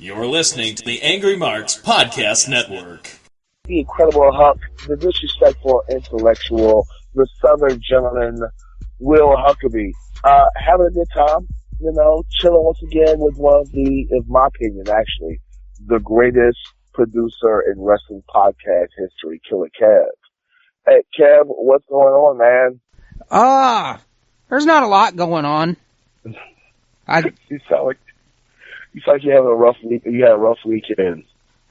You're listening to the Angry Marks Podcast Network. The incredible Huck, the disrespectful intellectual, the Southern gentleman, Will Huckabee. Having a good time, chilling once again with one of the, in my opinion, actually, the greatest producer in wrestling podcast history, Killer Kev. Hey, Kev, what's going on, man? There's not a lot going on. You sound like you're having a rough week. You had a rough weekend.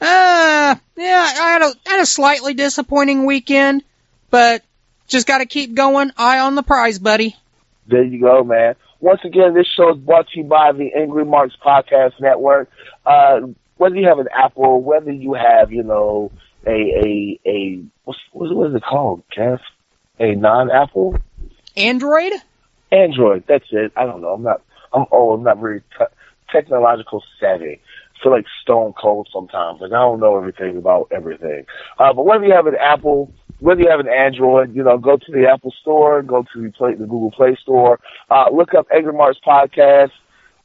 Yeah, I had a slightly disappointing weekend, but just got to keep going. Eye on the prize, buddy. There you go, man. Once again, this show is brought to you by the Angry Marks Podcast Network. Whether you have an Apple, whether you have, what is it called, Kev? A non-Apple? Android? Android, that's it. I don't know. I'm old. I'm not very technological savvy. I feel like Stone Cold sometimes. Like, I don't know everything about everything. But whether you have an Apple, whether you have an Android, go to the Apple Store, go to the Google Play Store, look up Angry Marks Podcast,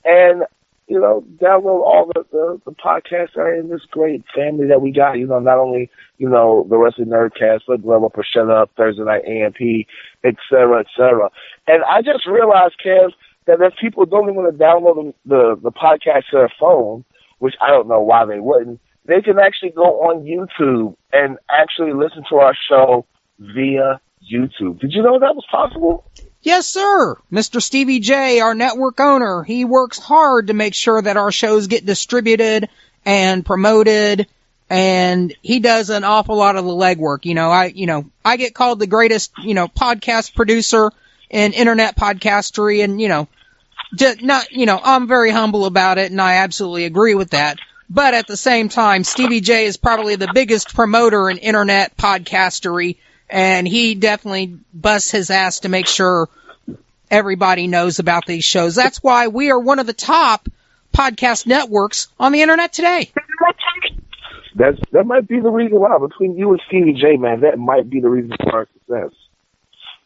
and, download all the podcasts that are in this great family that we got. Not only, the Wrestling Nerdcast, but Level Up or Shut Up, Thursday Night AMP, et cetera, et cetera. And I just realized, Kev, that if people don't even want to download the podcast to their phone, which I don't know why they wouldn't, they can actually go on YouTube and actually listen to our show via YouTube. Did you know that was possible? Yes, sir. Mr. Stevie J, our network owner, he works hard to make sure that our shows get distributed and promoted, and he does an awful lot of the legwork. I get called the greatest, podcast producer in internet podcastery, and, I'm very humble about it, and I absolutely agree with that. But at the same time, Stevie J is probably the biggest promoter in internet podcastery, and he definitely busts his ass to make sure everybody knows about these shows. That's why we are one of the top podcast networks on the internet today. That might be the reason why. Between you and Stevie J, man, that might be the reason for our success.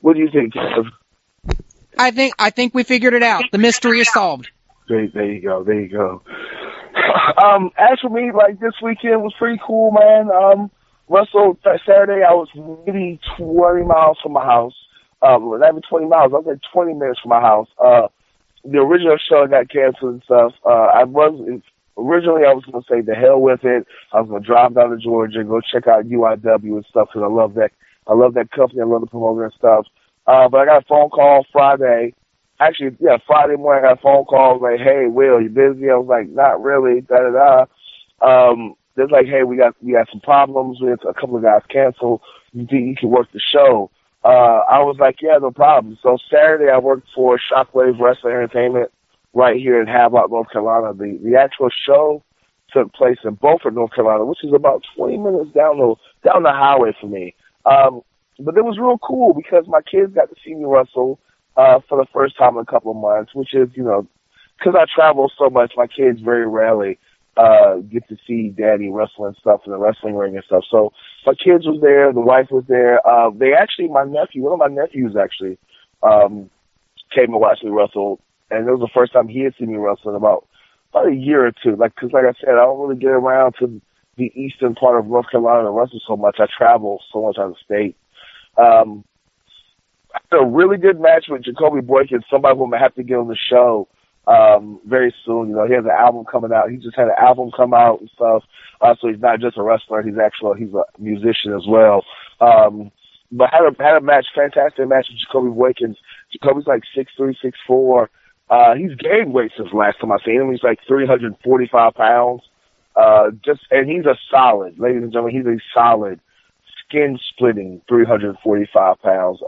What do you think, Kev? I think we figured it out. The mystery is solved. There you go. As for me, this weekend was pretty cool, man. Russell, Saturday, I was maybe 20 miles from my house. Not even 20 miles. I was like 20 minutes from my house. The original show got canceled and stuff. Originally, I was going to say the hell with it. I was going to drive down to Georgia and go check out UIW and stuff because I love that. I love that company. I love the promoter and stuff. But I got a phone call Friday. Actually, Friday morning I got a phone call like, "Hey, Will, you busy?" I was like, "Not really." They're like, "Hey, we got some problems. We had a couple of guys cancel. You think you can work the show?" I was like, "Yeah, no problem." So Saturday I worked for Shockwave Wrestling Entertainment right here in Havelock, North Carolina. The actual show took place in Beaufort, North Carolina, which is about 20 minutes down the highway for me. But it was real cool because my kids got to see me wrestle for the first time in a couple of months, which is, because I travel so much, my kids very rarely get to see daddy wrestling stuff in the wrestling ring and stuff. So my kids was there, the wife was there. One of my nephews actually came and watched me wrestle, and it was the first time he had seen me wrestle in about a year or two. Because like I said, I don't really get around to the eastern part of North Carolina to wrestle so much. I travel so much out of state. I had a really good match with Jacoby Boykin. Somebody will have to get on the show very soon. He has an album coming out. He just had an album come out and stuff. So he's not just a wrestler. He's a musician as well. But had a match, fantastic match with Jacoby Boykin. Jacoby's like 6'3", 6'4". He's gained weight since last time I seen him. He's like 345 pounds. And he's a solid, ladies and gentlemen, he's a solid, skin-splitting 345 pounds.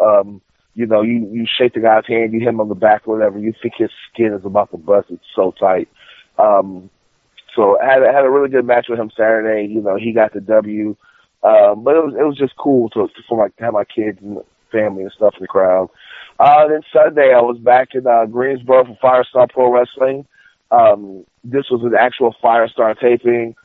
You shake the guy's hand, you hit him on the back or whatever, you think his skin is about to bust. It's so tight. So I had a really good match with him Saturday. He got the W. But it was just cool to have my kids and family and stuff in the crowd. Then Sunday I was back in Greensboro for Firestar Pro Wrestling. This was an actual Firestar taping.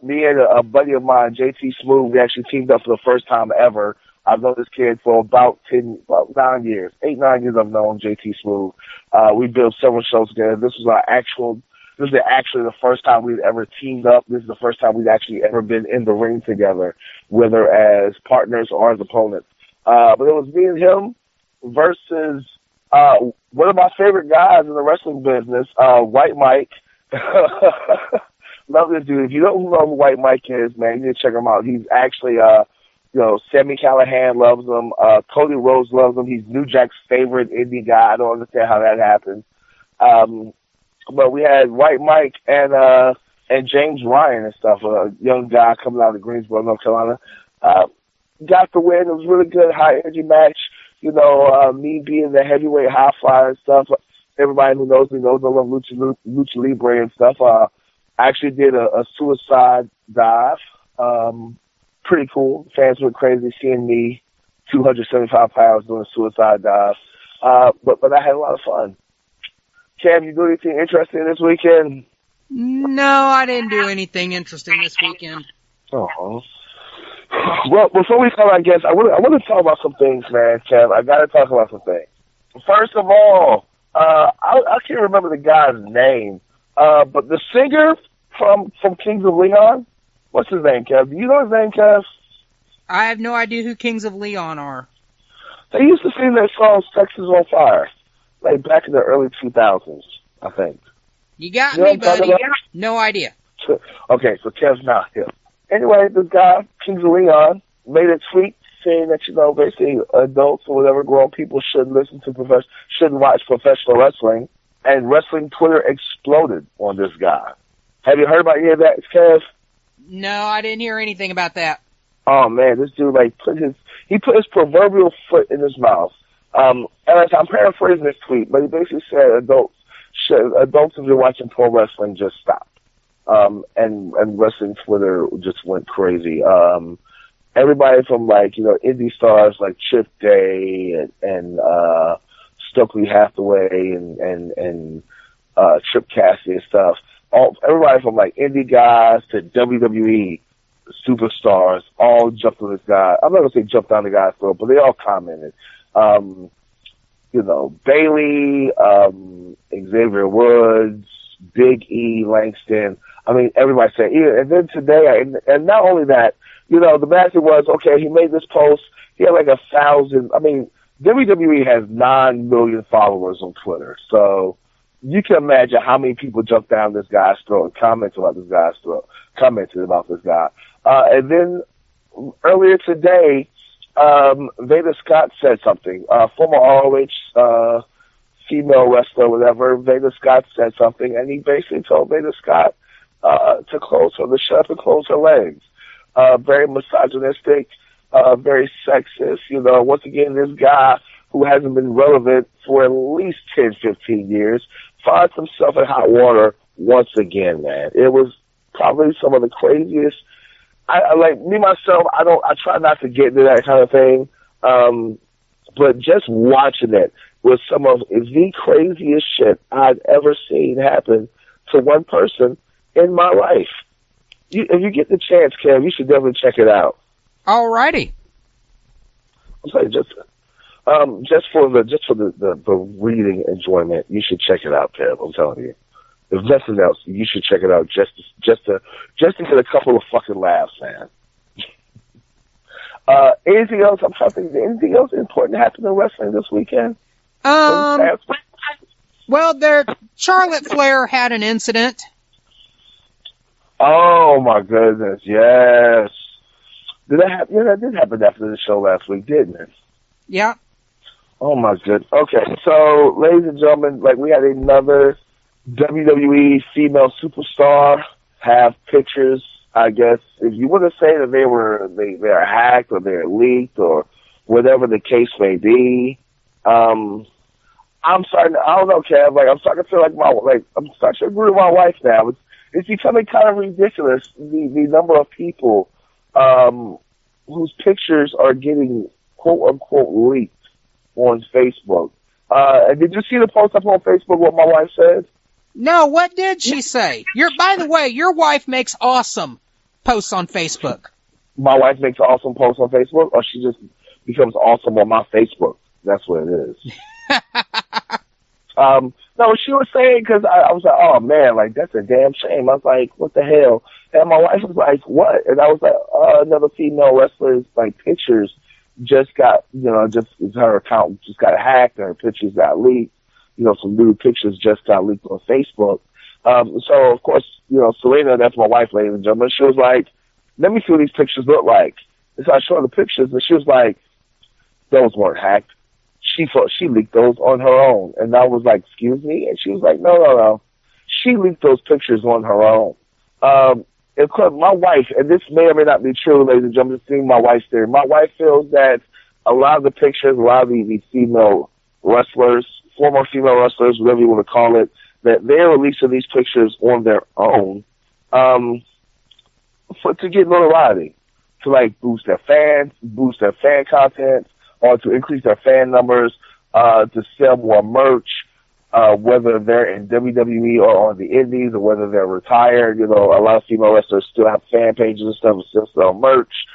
Me and a buddy of mine, JT Smooth, we actually teamed up for the first time ever. I've known this kid for about 9 years. 8, 9 years I've known JT Smooth. We built several shows together. This was our actual This is actually the first time we'd ever teamed up. This is the first time we'd actually ever been in the ring together, whether as partners or as opponents. But it was me and him versus one of my favorite guys in the wrestling business, White Mike. Love this dude. If you don't know who White Mike is, man, you need to check him out. He's actually, Sammy Callahan loves him. Cody Rhodes loves him. He's New Jack's favorite indie guy. I don't understand how that happened. But we had White Mike and James Ryan and stuff, a young guy coming out of Greensboro, North Carolina. Got the win. It was a really good, high-energy match. Me being the heavyweight high flyer and stuff. Everybody who knows me knows I love Lucha Libre and stuff. I actually did a suicide dive. Pretty cool. Fans went crazy seeing me, 275 pounds, doing a suicide dive. But I had a lot of fun. Cam, you do anything interesting this weekend? No, I didn't do anything interesting this weekend. Oh. Well, before we call our guests, I want to talk about some things, man, Kev. I got to talk about some things. First of all, I can't remember the guy's name, but the singer from Kings of Leon, what's his name, Kev? Do you know his name, Kev? I have no idea who Kings of Leon are. They used to sing their song Texas on Fire, like back in the early 2000s, I think. You got me, buddy. No idea. Okay, so Kev's not him. Anyway, this guy, Kings of Leon, made a tweet saying that, basically adults or whatever, grown people shouldn't watch professional wrestling, and wrestling Twitter exploded on this guy. Have you heard about any of that, Kev? No, I didn't hear anything about that. Oh man, this dude put his proverbial foot in his mouth. And I'm paraphrasing this tweet, but he basically said adults if you're watching pro wrestling, just stop. And wrestling Twitter just went crazy. Everybody from indie stars like Chip Day and Stokely Hathaway and Trip Cassidy and stuff. Everybody from indie guys to WWE superstars all jumped on this guy. I'm not gonna say jumped on the guy's throat, but they all commented. Bailey, Xavier Woods, Big E, Langston. I mean, everybody said, yeah. And then today, and not only that, the magic was, okay, he made this post. He had 1,000. I mean, WWE has 9 million followers on Twitter. So you can imagine how many people jumped down this guy's throat and commented about this guy. And then earlier today, Veda Scott said something. Former ROH female wrestler, whatever, Veda Scott said something, and he basically told Veda Scott to shut up and close her legs. Very misogynistic, very sexist. Once again, this guy who hasn't been relevant for at least 10, 15 years finds himself in hot water once again, man. It was probably some of the craziest. I try not to get into that kind of thing. But just watching it was some of the craziest shit I've ever seen happen to one person in my life. If you get the chance, Kev, you should definitely check it out. Alrighty. I'm sorry, just for the reading enjoyment, you should check it out, Kev. I'm telling you. If nothing else, you should check it out just to get a couple of fucking laughs, man. Anything else? I'm trying to think. Anything else important happened in wrestling this weekend? Well, Charlotte Flair had an incident. Oh my goodness, yes. Did that happen? Yeah, that did happen after the show last week, didn't it? Yeah. Oh my goodness. Okay, so ladies and gentlemen, we had another WWE female superstar have pictures. I guess if you want to say that they're hacked or they're leaked or whatever the case may be, I'm starting. I don't know, Kev. I'm starting to feel I'm starting to agree with my wife now. It's becoming kind of ridiculous the number of people whose pictures are getting quote unquote leaked on Facebook. And did you see the post up on Facebook? What my wife said? No, what did she say? By the way, your wife makes awesome posts on Facebook. My wife makes awesome posts on Facebook, or she just becomes awesome on my Facebook. That's what it is. No, she was saying, because I was like, oh, man, like, that's a damn shame. I was like, what the hell? And my wife was like, what? And I was like, another female wrestler's, like, pictures just got, just her account just got hacked and her pictures got leaked. Some new pictures just got leaked on Facebook. So, of course, Selena, that's my wife, ladies and gentlemen, she was like, let me see what these pictures look like. And so I showed her the pictures, and she was like, those weren't hacked. She leaked those on her own. And I was like, excuse me? And she was like, no. She leaked those pictures on her own. Of course, my wife, and this may or may not be true, ladies and gentlemen, just seeing my wife's theory. My wife feels that a lot of the pictures, a lot of these female wrestlers, former female wrestlers, whatever you want to call it, that they're releasing these pictures on their own to get notoriety, to like boost their fan content, or to increase their fan numbers, to sell more merch, whether they're in WWE or on the Indies, or whether they're retired. A lot of female wrestlers still have fan pages and stuff and still sell merch,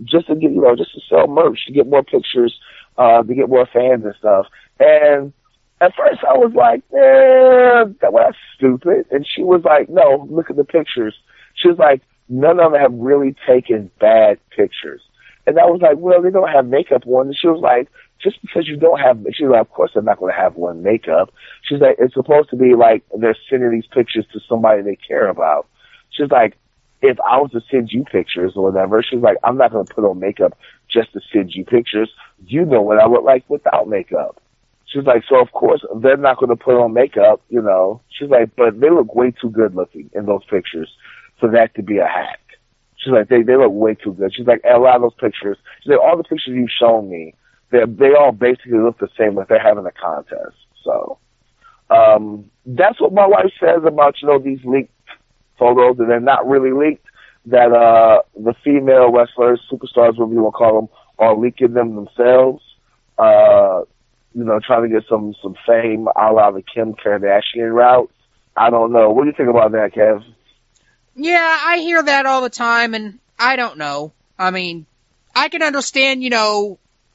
just to get, just to sell merch, to get more pictures, to get more fans and stuff. And at first I was like, that's stupid. And she was like, no, look at the pictures. She was like, none of them have really taken bad pictures. And I was like, well, they don't have makeup on. And she was like, just because you don't have, she was like, of course they're not going to have one makeup. She's like, it's supposed to be like they're sending these pictures to somebody they care about. She's like, if I was to send you pictures or whatever, she's like, I'm not going to put on makeup just to send you pictures. You know what I look like without makeup. She's like, so of course they're not going to put on makeup, She's like, but they look way too good looking in those pictures for that to be a hack. She's like, they look way too good. She's like, a lot of those pictures, she's like, all the pictures you've shown me, they all basically look the same, like they're having a contest. So, that's what my wife says about, these leaked photos, and they're not really leaked, that, the female wrestlers, superstars, whatever you want to call them, are leaking them themselves, trying to get some fame a la the Kim Kardashian route. I don't know. What do you think about that, Kev? Yeah, I hear that all the time, and I don't know. I mean, I can understand,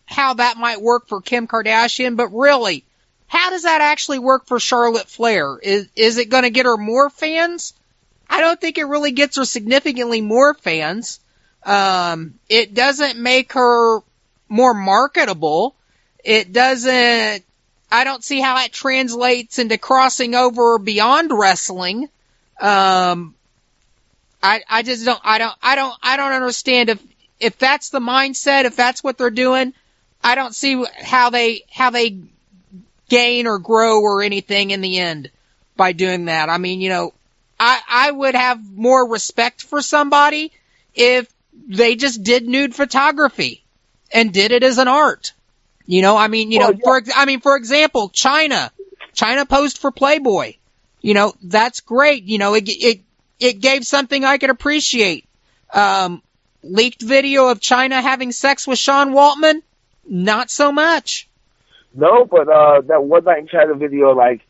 how that might work for Kim Kardashian, but really, how does that actually work for Charlotte Flair? Is it going to get her more fans? I don't think it really gets her significantly more fans. It doesn't make her more marketable. It doesn't, I don't see how it translates into crossing over beyond wrestling. I just don't, I don't understand if that's the mindset, if that's what they're doing. I don't see how they gain or grow or anything in the end by doing that. I mean, I would have more respect for somebody if they just did nude photography and did it as an art. For example, China posed for Playboy. That's great. It gave something I could appreciate. Leaked video of China having sex with Sean Waltman? Not so much. No, but that One Night in China video, like,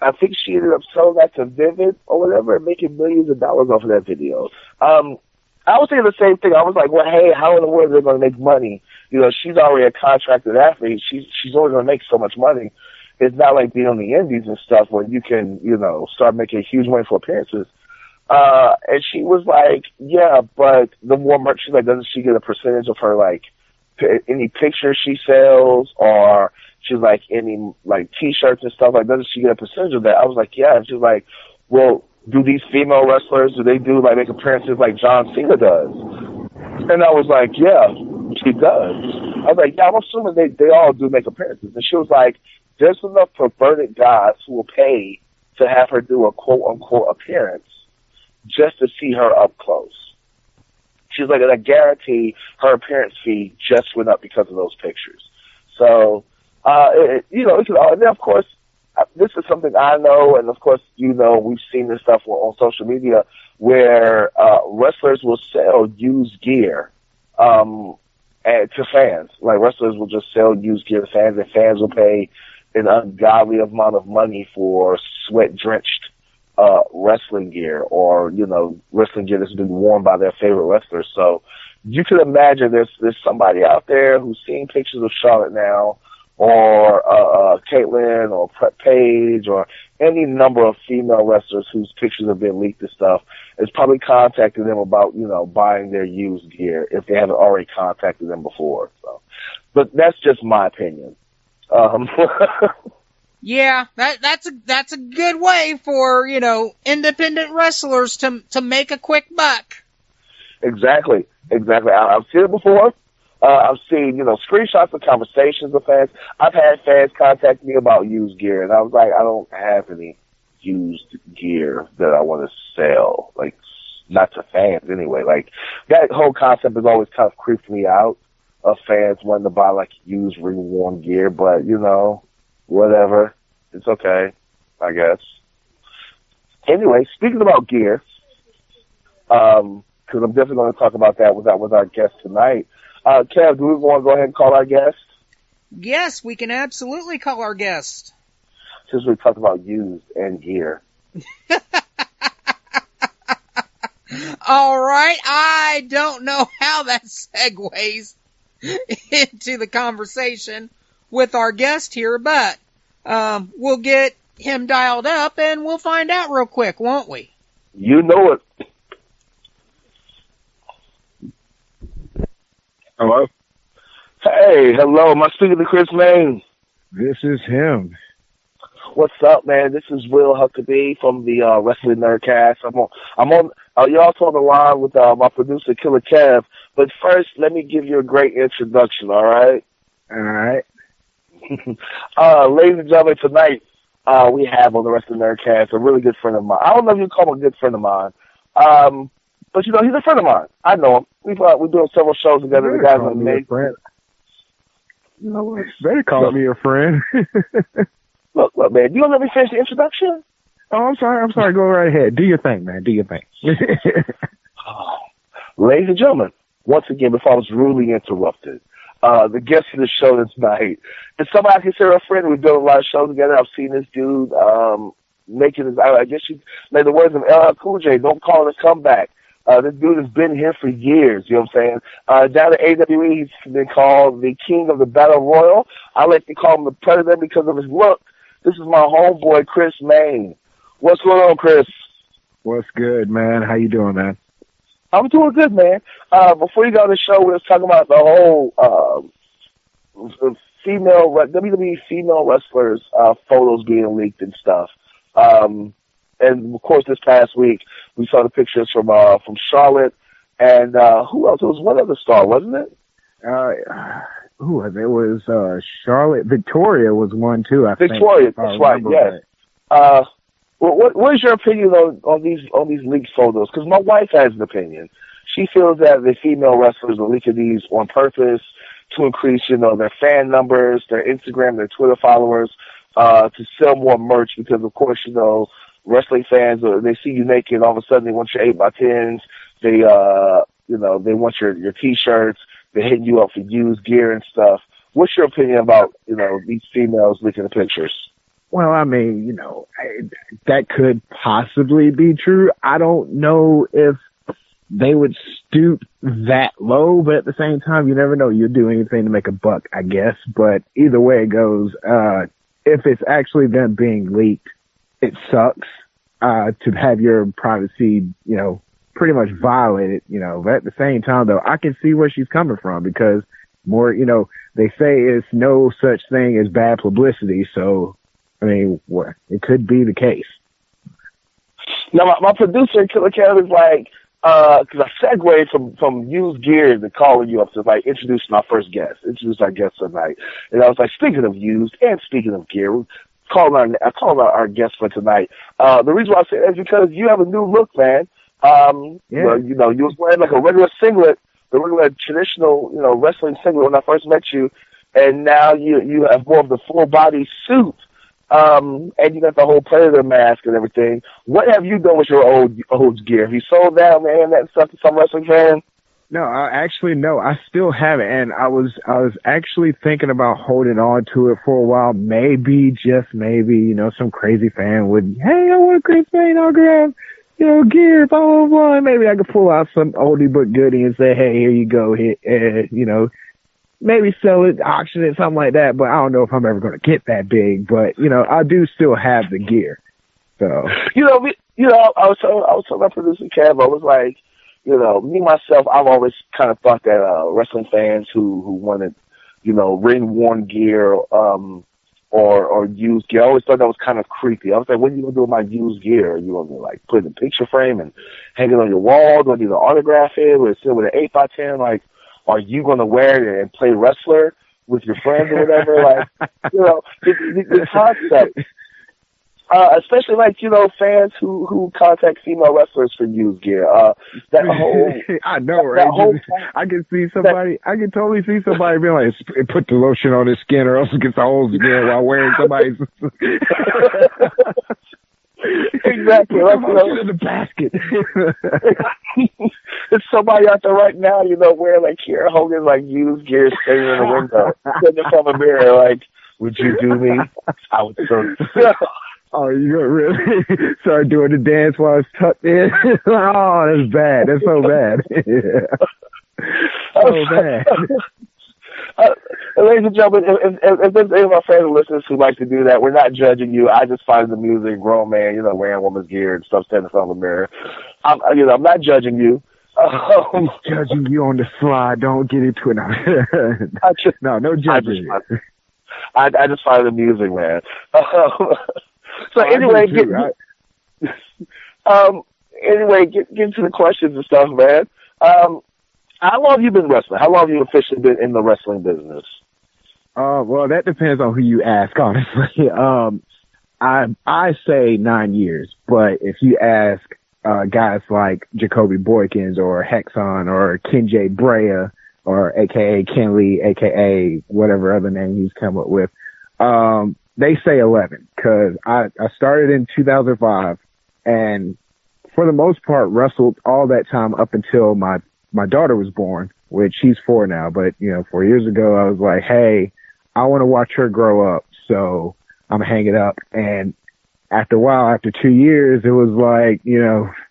I think she ended up selling that to Vivid or whatever and making millions of dollars off of that video. I was thinking the same thing. I was like, well, hey, how in the world are they going to make money? She's already a contracted athlete. She's only going to make so much money. It's not like being on the Indies and stuff where you can, start making huge money for appearances. And she was like, yeah, but the more merch, she's like, doesn't she get a percentage of her, like, any pictures she sells, or she's like, any, like, T-shirts and stuff, like, doesn't she get a percentage of that? I was like, yeah. And she's like, well, do these female wrestlers, do they do, like, make appearances like John Cena does? And I was like, yeah, she does. I was like, yeah, I'm assuming they all do make appearances. And she was like, there's enough perverted guys who will pay to have her do a quote-unquote appearance just to see her up close. She's like, and I guarantee her appearance fee just went up because of those pictures. So, and then of course, this is something I know, and of course, we've seen this stuff on social media where wrestlers will sell used gear to fans. Like, wrestlers will just sell used gear to fans, and fans will pay an ungodly amount of money for sweat-drenched wrestling gear, or wrestling gear that's been worn by their favorite wrestlers. So you can imagine there's somebody out there who's seeing pictures of Charlotte now, or Caitlyn or Paige or any number of female wrestlers whose pictures have been leaked and stuff is probably contacting them about, buying their used gear if they haven't already contacted them before. So, but that's just my opinion. Yeah, that's a good way for, independent wrestlers to make a quick buck. Exactly. I've seen it before. I've seen, screenshots of conversations with fans. I've had fans contact me about used gear, and I was like, I don't have any used gear that I want to sell. Like, not to fans anyway. Like, that whole concept has always kind of creeped me out of fans wanting to buy, like, used, reworn gear, but, whatever. It's okay, I guess. Anyway, speaking about gear, because I'm definitely going to talk about that with our guest tonight. Kev, do we want to go ahead and call our guest? Yes, we can absolutely call our guest. Since we talked about used and gear. All right, I don't know how that segues into the conversation with our guest here, but we'll get him dialed up and we'll find out real quick, won't we? You know it. Hello? Hey, hello. Am I speaking to Chris Mayne? This is him. What's up, man? This is Will Huckabee from the Wrestling Nerdcast. I'm on. You're also on the line with my producer, Killer Kev. But first, let me give you a great introduction. All right. All right. Ladies and gentlemen, tonight we have on the Wrestling Nerdcast a really good friend of mine. I don't know if you call him a good friend of mine, but he's a friend of mine. I know him. We're doing several shows together. The guy's amazing. You know what? Better call me a friend. Look, man. You gonna let me finish the introduction? Oh, I'm sorry. Go right ahead. Do your thing, man. Do your thing. Ladies and gentlemen, once again, before I was rudely interrupted, the guest of the show tonight is somebody I consider a friend. We've done a lot of shows together. I've seen this dude making his, I guess you like the words of LL Cool J, don't call it a comeback. This dude has been here for years, you know what I'm saying? Down at AWE, he's been called the king of the battle royal. I like to call him the president because of his look. This is my homeboy, Chris Mayne. What's going on, Chris? What's good, man? How you doing, man? I'm doing good, man. Before you got on the show, we were talking about the whole WWE female wrestlers photos being leaked and stuff. And of course, this past week we saw the pictures from Charlotte and who else? It was one other star, wasn't it? Who was it? It was Charlotte. Victoria was one too. I think. Victoria, that's right. Yes. Right. What is your opinion on these leaked photos? Because my wife has an opinion. She feels that the female wrestlers are leaking these on purpose to increase, their fan numbers, their Instagram, their Twitter followers, to sell more merch. Because of course, wrestling fans, they see you naked, all of a sudden they want your 8x10s. They, they want your T-shirts. They're hitting you up for used gear and stuff. What's your opinion about, these females leaking the pictures? Well, I mean, that could possibly be true. I don't know if they would stoop that low, but at the same time, you never know. You'll do anything to make a buck, I guess. But either way it goes, if it's actually them being leaked, it sucks to have your privacy, pretty much violated, But at the same time, though, I can see where she's coming from because more, they say it's no such thing as bad publicity. So, I mean, it could be the case. Now, my producer, Killer Kev, is like, because I segued from used gear to calling you up to introduce our guest tonight. And I was like, speaking of used and speaking of gear, I called our guest for tonight. The reason why I say that is because you have a new look, man. Yeah. You was wearing like a regular singlet, the regular traditional, wrestling singlet when I first met you, and now you have more of the full body suit. And you got the whole Predator mask and everything. What have you done with your old gear? Have you sold that, man, that stuff to some wrestling fan? No, I still have it, and I was actually thinking about holding on to it for a while. Maybe, just maybe, some crazy fan would, hey, I want a Chris Mayne autograph, gear, blah, blah, blah. Maybe I could pull out some oldie but goodie and say, hey, here you go, maybe sell it, auction it, something like that. But I don't know if I'm ever going to get that big. But I do still have the gear. So I was telling my producer Kev, I was like, me myself, I've always kind of thought that wrestling fans who wanted, ring worn gear, or used gear, I always thought that was kind of creepy. I was like, what are you gonna do with my used gear? Are you gonna like put it in a picture frame and hang it on your wall? Do you gonna autograph it with an 8x10? Like, are you gonna wear it and play wrestler with your friends or whatever? Like, the concept. Especially like, fans who contact female wrestlers for used gear. That whole I know, right? I can totally see somebody being like, put the lotion on his skin or else it gets the holes again while wearing somebody's exactly. Like, in the basket. There's somebody out there right now, wearing like Kiera Hogan's like used gear standing in the window, sitting in front of a mirror, like, would you do me? I would so. Oh, you gonna really start doing the dance while it's tucked in? Oh, that's bad. That's so bad. So bad. Ladies and gentlemen, if there's any of our friends and listeners who like to do that, we're not judging you. I just find the music, grown man, wearing woman's gear and stuff, standing in front of a mirror. I'm not judging you. He's judging you on the fly. Don't get into it. No judging. I just find the music, man. So anyway, get into the questions and stuff, man. How long have you been wrestling? How long have you officially been in the wrestling business? Well, that depends on who you ask, honestly. I say 9 years, but if you ask guys like Jacoby Boykins or Hexon or Ken J. Brea or AKA Ken Lee, AKA whatever other name he's come up with, they say 11 because I started in 2005 and for the most part wrestled all that time up until my daughter was born, which she's 4 now. But, 4 years ago, I was like, hey, I want to watch her grow up. So I'm going to hang it up. And after a while, after 2 years, it was like,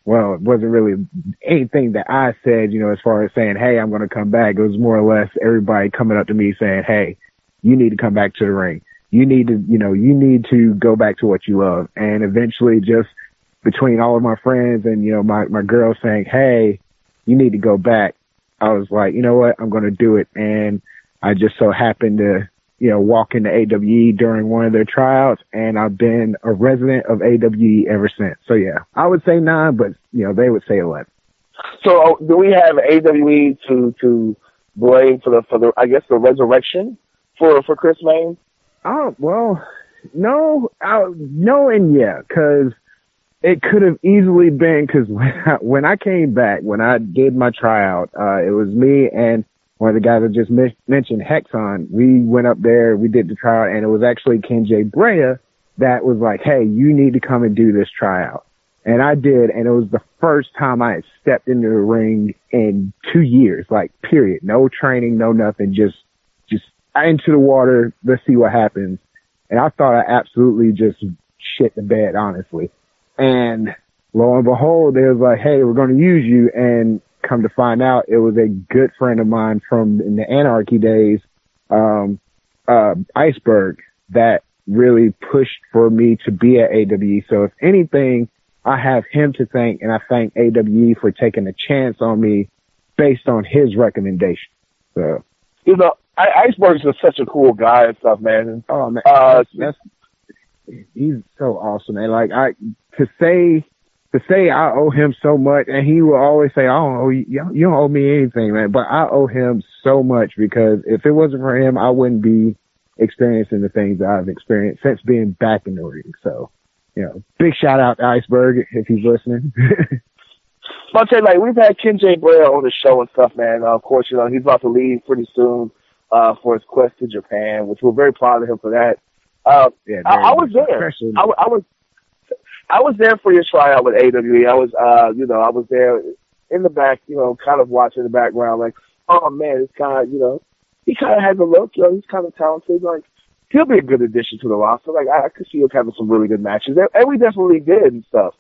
well, it wasn't really anything that I said, as far as saying, hey, I'm going to come back. It was more or less everybody coming up to me saying, hey, you need to come back to the ring. You need to go back to what you love. And eventually just between all of my friends and, my girl saying, hey, you need to go back. I was like, you know what? I'm going to do it. And I just so happened to, walk into AWE during one of their tryouts. And I've been a resident of AWE ever since. So yeah, I would say 9, but they would say 11. So do we have AWE to blame for the I guess the resurrection for Chris Mayne? Oh, well, no, and yeah, because it could have easily been, because when I came back, when I did my tryout, it was me and one of the guys I just mentioned, Hexon. We went up there, we did the tryout, and it was actually Ken J. Brea that was like, hey, you need to come and do this tryout. And I did, and it was the first time I had stepped into the ring in 2 years, like, period. No training, no nothing, just into the water, let's see what happens. And I thought I absolutely just shit the bed, honestly. And lo and behold, they was like, hey, we're going to use you. And come to find out, it was a good friend of mine from in the Anarchy days, Iceberg, that really pushed for me to be at AWE. So if anything, I have him to thank, and I thank AWE for taking a chance on me based on his recommendation. So, Iceberg's just such a cool guy and stuff, man. Oh man, he's so awesome, man. Like to say I owe him so much, and he will always say, "I don't owe you. You don't owe me anything, man." But I owe him so much because if it wasn't for him, I wouldn't be experiencing the things that I've experienced since being back in the ring. So, big shout out to Iceberg if he's listening. I'll tell you, like, we've had Ken J. Brea on the show and stuff, man. Of course, he's about to leave pretty soon for his quest to Japan, which we're very proud of him for that. I was there. I was there for your tryout with AWE. I was, I was there in the back, kind of watching the background, like, oh man, this guy, he kind of has a look, he's kind of talented, like, he'll be a good addition to the roster. Like, I could see him having some really good matches, and we definitely did and stuff.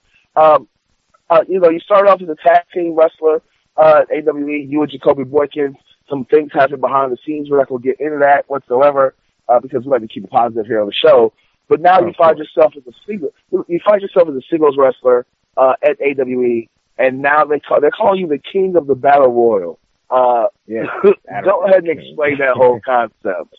You started off as a tag team wrestler at AWE, you and Jacoby Boykins. some things happen behind the scenes. We're not going to get into that whatsoever because we like to keep it positive here on the show. But now you find yourself as a singles wrestler at AWE, and now they're calling you the king of the battle royal. Go ahead and explain that whole concept.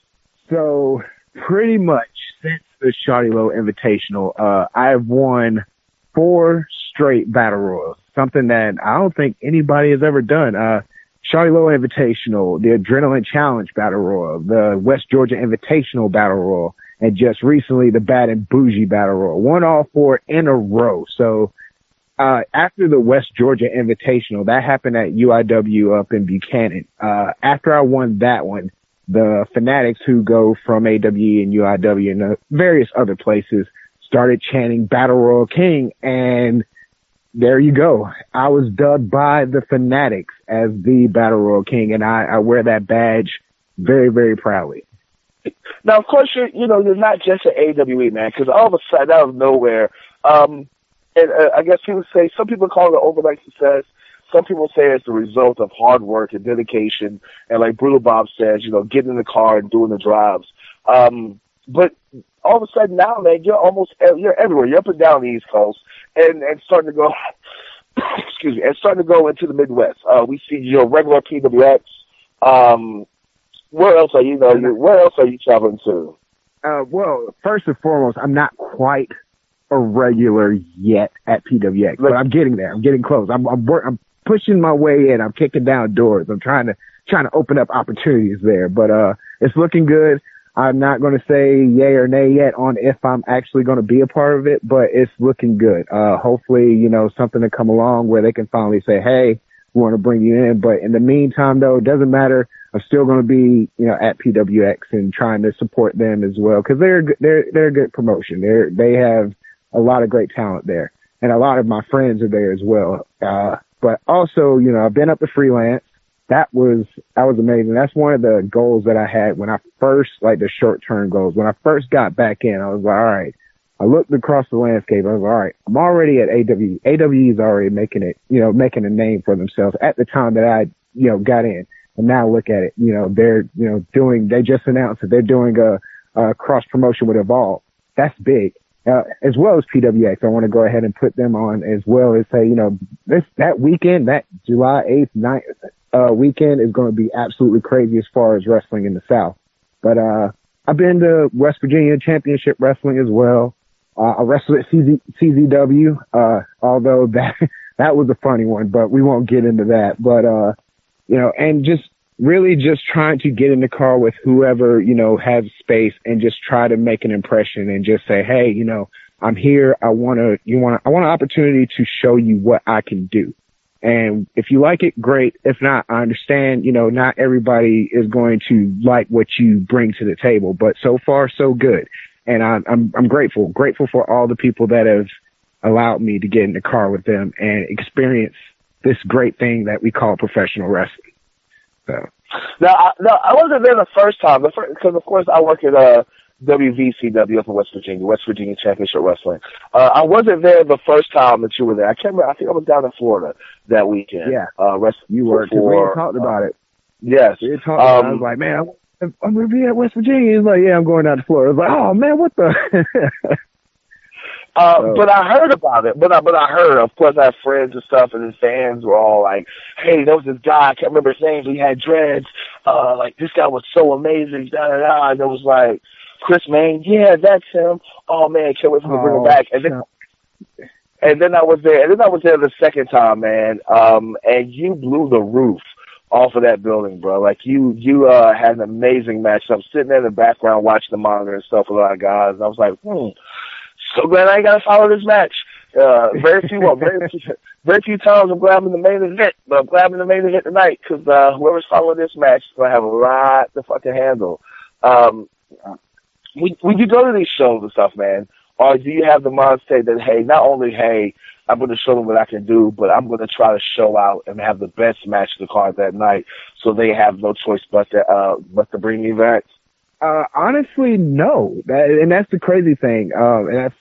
So pretty much since the Shawty Low Invitational, I have won 4 straight battle royals, something that I don't think anybody has ever done. Shawty Low Invitational, the Adrenaline Challenge Battle Royal, the West Georgia Invitational Battle Royal, and just recently the Bad and Bougie Battle Royal. Won all 4 in a row. So after the West Georgia Invitational, that happened at UIW up in Buchanan. After I won that one, the fanatics who go from AWE and UIW and various other places started chanting Battle Royal King, and there you go. I was dubbed by the fanatics as the Battle Royal King, and I wear that badge very, very proudly. Now, of course, you're not just at AWE, man, because all of a sudden, out of nowhere, and I guess people say, some people call it overnight success. Some people say it's the result of hard work and dedication, and like Brutal Bob says, getting in the car and doing the drives. But all of a sudden now, man, you're everywhere. You're up and down the East Coast, and starting to go, excuse me, and starting to go into the Midwest. We see your regular PWX. Where else are you? Where else are you traveling to? Well, first and foremost, I'm not quite a regular yet at PWX, but I'm getting there. I'm getting close. I'm pushing my way in. I'm kicking down doors. I'm trying to open up opportunities there, but it's looking good. I'm not going to say yay or nay yet on if I'm actually going to be a part of it, but it's looking good. Hopefully, something to come along where they can finally say, hey, we want to bring you in. But in the meantime, though, it doesn't matter. I'm still going to be, at PWX and trying to support them as well, because they're a good promotion. They have a lot of great talent there, and a lot of my friends are there as well. But also, I've been up to freelance. That was amazing. That's one of the goals that I had when I first, like the short-term goals. When I first got back in, I was like, all right. I looked across the landscape. I was like, all right, I'm already at AWE. AWE is already making a name for themselves at the time that I, got in. And now look at it. They're, they just announced that they're doing a cross promotion with Evolve. That's big. As well as PWX. I want to go ahead and put them on as well as say, that weekend, that July 8th, 9th, weekend is going to be absolutely crazy as far as wrestling in the South. But, I've been to West Virginia Championship Wrestling as well. I wrestled at CZW, although that was a funny one, but we won't get into that. But, and just really just trying to get in the car with whoever, has space and just try to make an impression and just say, hey, I'm here. I want an opportunity to show you what I can do. And if you like it, great. If not, I understand, not everybody is going to like what you bring to the table, but so far so good. And I'm grateful for all the people that have allowed me to get in the car with them and experience this great thing that we call professional wrestling. So. Now, I wasn't there the first time, because of course I work at WVCW up in West Virginia Championship Wrestling. I wasn't there the first time that you were there. I can't remember. I think I was down in Florida that weekend. Yeah, you were. Because we had talked about it. Yes. We had talked about it. I was like, man, I'm going to be at West Virginia. He's like, yeah, I'm going down to Florida. I was like, oh, man, what the... But I heard about it. But I heard, of course, I have friends and stuff, and his fans were all like, hey, there was this guy, I can't remember his name, but he had dreads. This guy was so amazing, da-da-da. And it was like, Chris Mayne, yeah, that's him. Oh, man, can't wait for him to bring him back. And then I was there. And then I was there the second time, man, and you blew the roof off of that building, bro. Like, you had an amazing match. So I'm sitting there in the background watching the monitor and stuff with a lot of guys, and I was like, so glad I ain't got to follow this match. Very few times I'm glad I'm in the main event, but I'm glad I'm in the main event tonight because whoever's following this match is going to have a lot to fucking handle. When you go to these shows and stuff, man, or do you have the mindset that, hey, not only, hey, I'm going to show them what I can do, but I'm going to try to show out and have the best match of the card that night so they have no choice but to bring me back? Honestly, no. And that's the crazy thing. And that's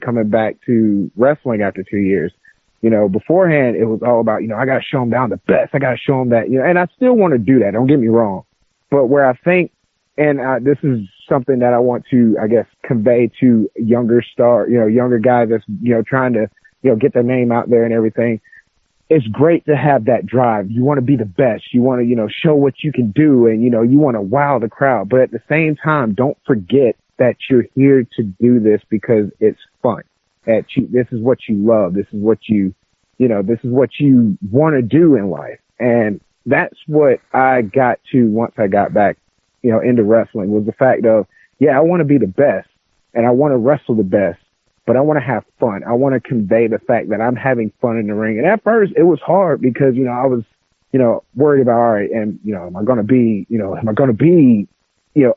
coming back to wrestling after 2 years. beforehand it was all about, I got to show them down the best. I got to show them that, and I still want to do that. Don't get me wrong. But where I think, and this is something that I want to, I guess, convey to younger younger guys that's, trying to, get their name out there and everything. It's great to have that drive. You want to be the best. You want to, show what you can do, and, you want to wow the crowd. But at the same time, don't forget that you're here to do this because it's fun. This is what you love. This is what this is what you want to do in life. And that's what I got to once I got back, into wrestling, was the fact of, I want to be the best and I want to wrestle the best, but I want to have fun. I want to convey the fact that I'm having fun in the ring. And at first it was hard because, I was, worried about, all right, and, am I going to be,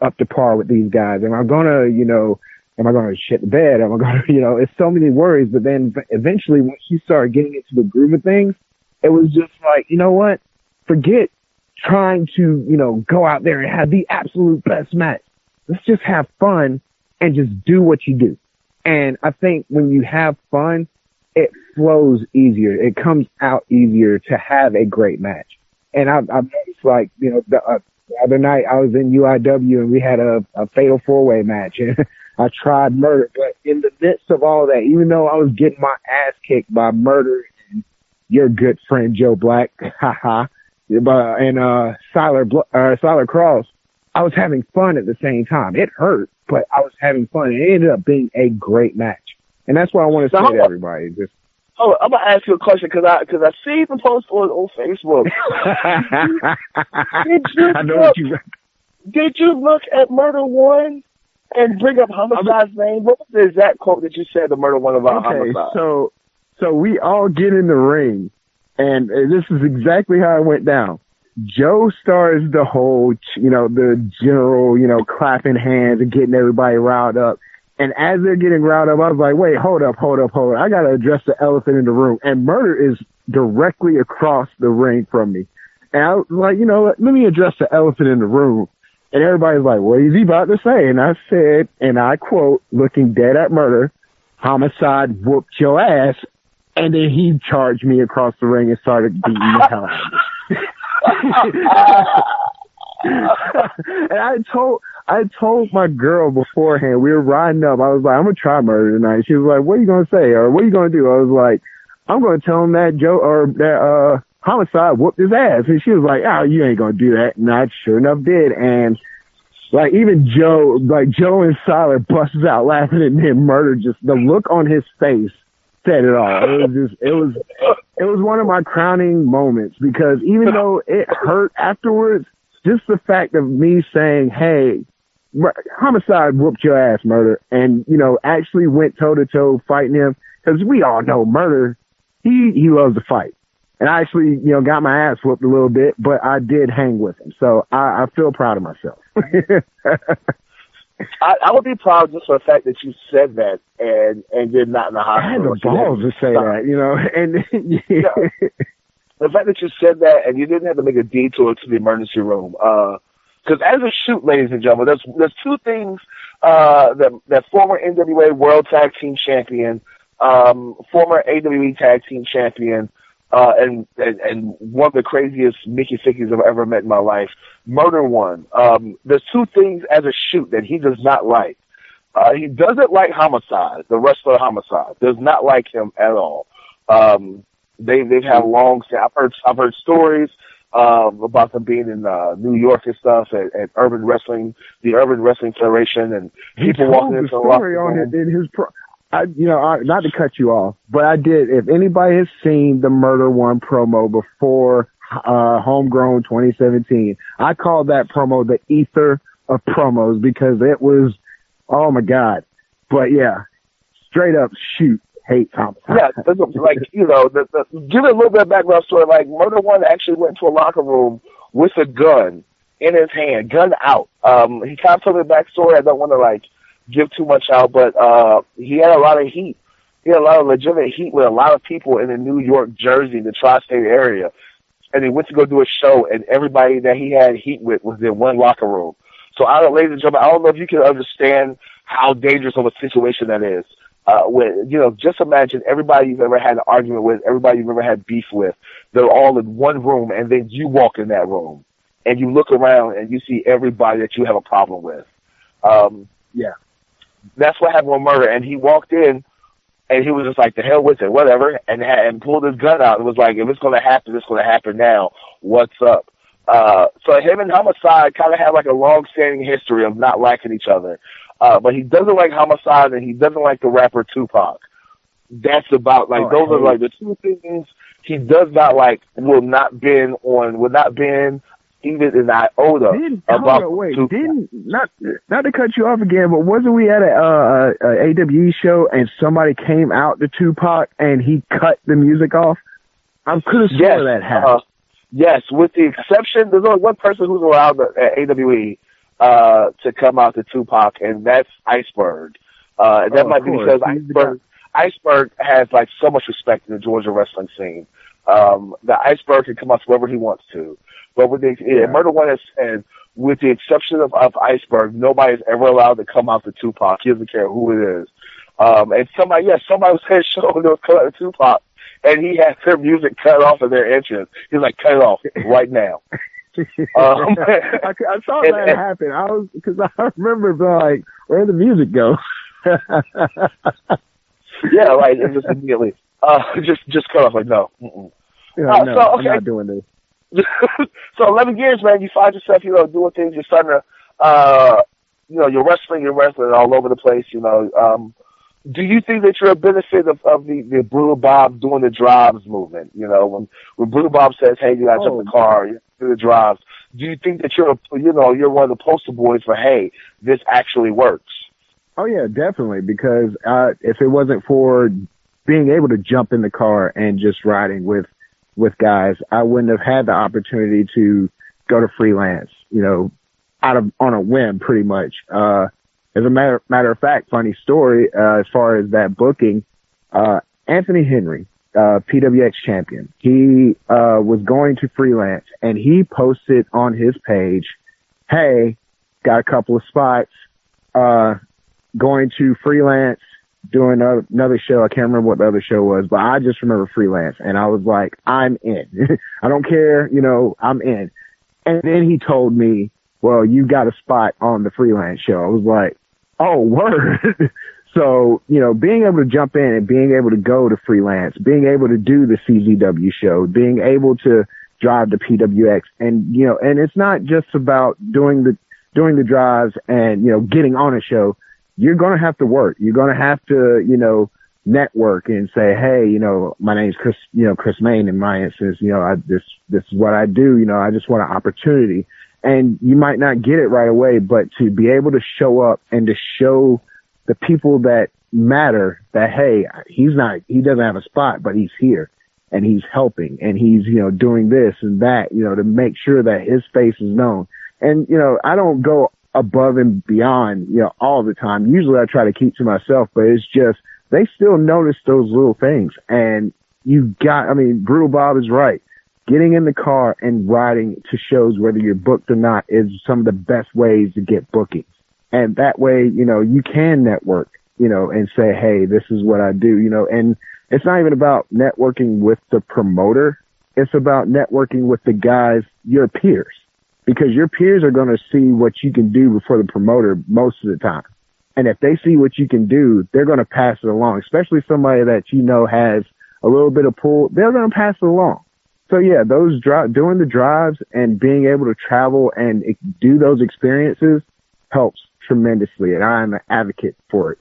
up to par with these guys? Am I going to shit the bed? Am I going to, it's so many worries. But then eventually once you start getting into the groove of things, it was just like, you know what? Forget trying to, go out there and have the absolute best match. Let's just have fun and just do what you do. And I think when you have fun, it flows easier. It comes out easier to have a great match. And I've noticed, like, the other night I was in UIW and we had a fatal 4-way match, and I tried Murder. But in the midst of all that, even though I was getting my ass kicked by Murder and your good friend Joe Black, and Siler Cross, I was having fun at the same time. It hurt, but I was having fun. It ended up being a great match. And that's what I want to say to everybody. I'm going to ask you a question because I see the post on Facebook. Did you look at Murder One and bring up Homicide's name? What was the exact quote that you said to Murder One about Homicide? So we all get in the ring, and this is exactly how it went down. Joe starts the whole, the general, clapping hands and getting everybody riled up. And as they're getting riled up, I was like, wait, hold up. I got to address the elephant in the room. And Murder is directly across the ring from me. And I was like, let me address the elephant in the room. And everybody's like, what is he about to say? And I said, and I quote, looking dead at Murder, Homicide whooped your ass. And then he charged me across the ring and started beating the hell out of me. And I told my girl beforehand, we were riding up, I was like, I'm going to try Murder tonight. She was like, what are you going to say? Or what are you going to do? I was like, I'm going to tell him that that Homicide whooped his ass. And she was like, oh, you ain't going to do that. And I sure enough did. And like even Joe and Siler busted out laughing, and then Murder, just the look on his face said it all. It was one of my crowning moments, because even though it hurt afterwards, just the fact of me saying, hey, Homicide whooped your ass, Murder, and, actually went toe-to-toe fighting him, because we all know Murder, he loves to fight. And I actually, got my ass whooped a little bit, but I did hang with him. So I feel proud of myself. I would be proud just for the fact that you said that and did not in the hospital. I had the balls to say that, and the fact that you said that and you didn't have to make a detour to the emergency room. Because as a shoot, ladies and gentlemen, there's two things that former NWA World Tag Team Champion, former AWE Tag Team Champion, and one of the craziest Mickey Fickies I've ever met in my life, Murder One. There's two things as a shoot that he does not like. He doesn't like Homicide, the wrestler Homicide. Does not like him at all. They've had I've heard stories about them being in New York and stuff at Urban Wrestling, the Urban Wrestling Federation, and people walking into the story on it in his not to cut you off, but I did. If anybody has seen the Murder One promo before Homegrown 2017, I called that promo the ether of promos, because it was, oh my God. But yeah, straight up shoot. Hate Homicide. Yeah, like, give it a little bit of background story. Like, Murder One actually went into a locker room with a gun in his hand, gun out. He kind of told me the backstory. I don't want to, give too much out, but he had a lot of heat. He had a lot of legitimate heat with a lot of people in the New York, Jersey, the tri-state area. And he went to go do a show, and everybody that he had heat with was in one locker room. So, ladies and gentlemen, I don't know if you can understand how dangerous of a situation that is. with, just imagine everybody you've ever had an argument with, everybody you've ever had beef with, they're all in one room, and then you walk in that room, and you look around, and you see everybody that you have a problem with. Yeah. That's what happened with Murder, and he walked in, and he was just like, the hell with it, whatever, and pulled his gun out and was like, if it's going to happen, it's going to happen now. What's up? So him and Homicide kind of have like a long-standing history of not liking each other. But he doesn't like Homicide, and he doesn't like the rapper Tupac. That's about, like, those are like the two things he does not like, will not bend even in iota about Tupac. Not to cut you off again, but wasn't we at a AWE show and somebody came out to Tupac and he cut the music off? I could have sworn that happened. Yes, with the exception, there's only one person who's allowed at AWE to come out to Tupac, and that's Iceberg. That might be because Iceberg has like so much respect in the Georgia wrestling scene. The Iceberg can come out wherever he wants to. But with Murder One has said, with the exception of Iceberg, nobody's ever allowed to come out to Tupac. He doesn't care who it is. And somebody was at a show and they was coming out to Tupac, and he had their music cut off of their entrance. He's like, cut it off right now. I saw that happen. Because I remember being like, where'd the music go? Yeah, right. And just immediately, just cut off. Like, no. I'm not doing this. So 11 years, man, you find yourself, doing things. You're starting to, you're wrestling all over the place. Do you think that you're a benefit of the Brutal Bob doing the drives movement? When Brutal Bob says, "Hey, you gotta jump in the car, you do the drives." Do you think that you're one of the poster boys for, hey, this actually works? Oh yeah, definitely. Because if it wasn't for being able to jump in the car and just riding with guys, I wouldn't have had the opportunity to go to freelance. On a whim, pretty much. As a matter of fact, funny story, as far as that booking, Anthony Henry, PWX champion, he was going to freelance, and he posted on his page, hey, got a couple of spots, going to freelance, doing another show. I can't remember what the other show was, but I just remember freelance, and I was like, I'm in. I don't care, I'm in. And then he told me, well, you got a spot on the freelance show. I was like, oh, word. So, being able to jump in and being able to go to freelance, being able to do the CZW show, being able to drive the PWX, and, and it's not just about doing the drives and, getting on a show. You're going to have to work. You're going to have to, network and say, hey, my name's Chris, Chris Mayne in my instance, this is what I do. I just want an opportunity. And you might not get it right away, but to be able to show up and to show the people that matter that, hey, he doesn't have a spot, but he's here and he's helping and he's, doing this and that, to make sure that his face is known. And, I don't go above and beyond, all the time. Usually I try to keep to myself, but it's just, they still notice those little things. And Brutal Bob is right. Getting in the car and riding to shows, whether you're booked or not, is some of the best ways to get bookings. And that way, you can network, and say, hey, this is what I do, and it's not even about networking with the promoter. It's about networking with the guys, your peers, because your peers are going to see what you can do before the promoter most of the time. And if they see what you can do, they're going to pass it along, especially somebody that has a little bit of pull. They're going to pass it along. So yeah, those doing the drives and being able to travel and do those experiences helps tremendously, and I'm an advocate for it.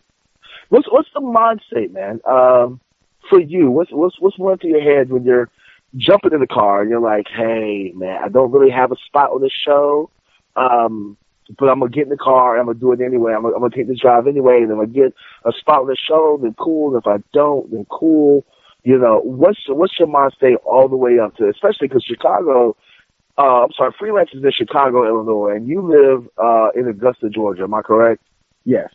What's the mindset, man? For you, what's running through your head when you're jumping in the car and you're like, hey, man, I don't really have a spot on this show, but I'm gonna get in the car and I'm gonna do it anyway. I'm gonna take this drive anyway, and if I get a spot on the show, then cool. And if I don't, then cool. What's your mind state all the way up to, especially because freelance is in Chicago, Illinois, and you live in Augusta, Georgia. Am I correct? Yes.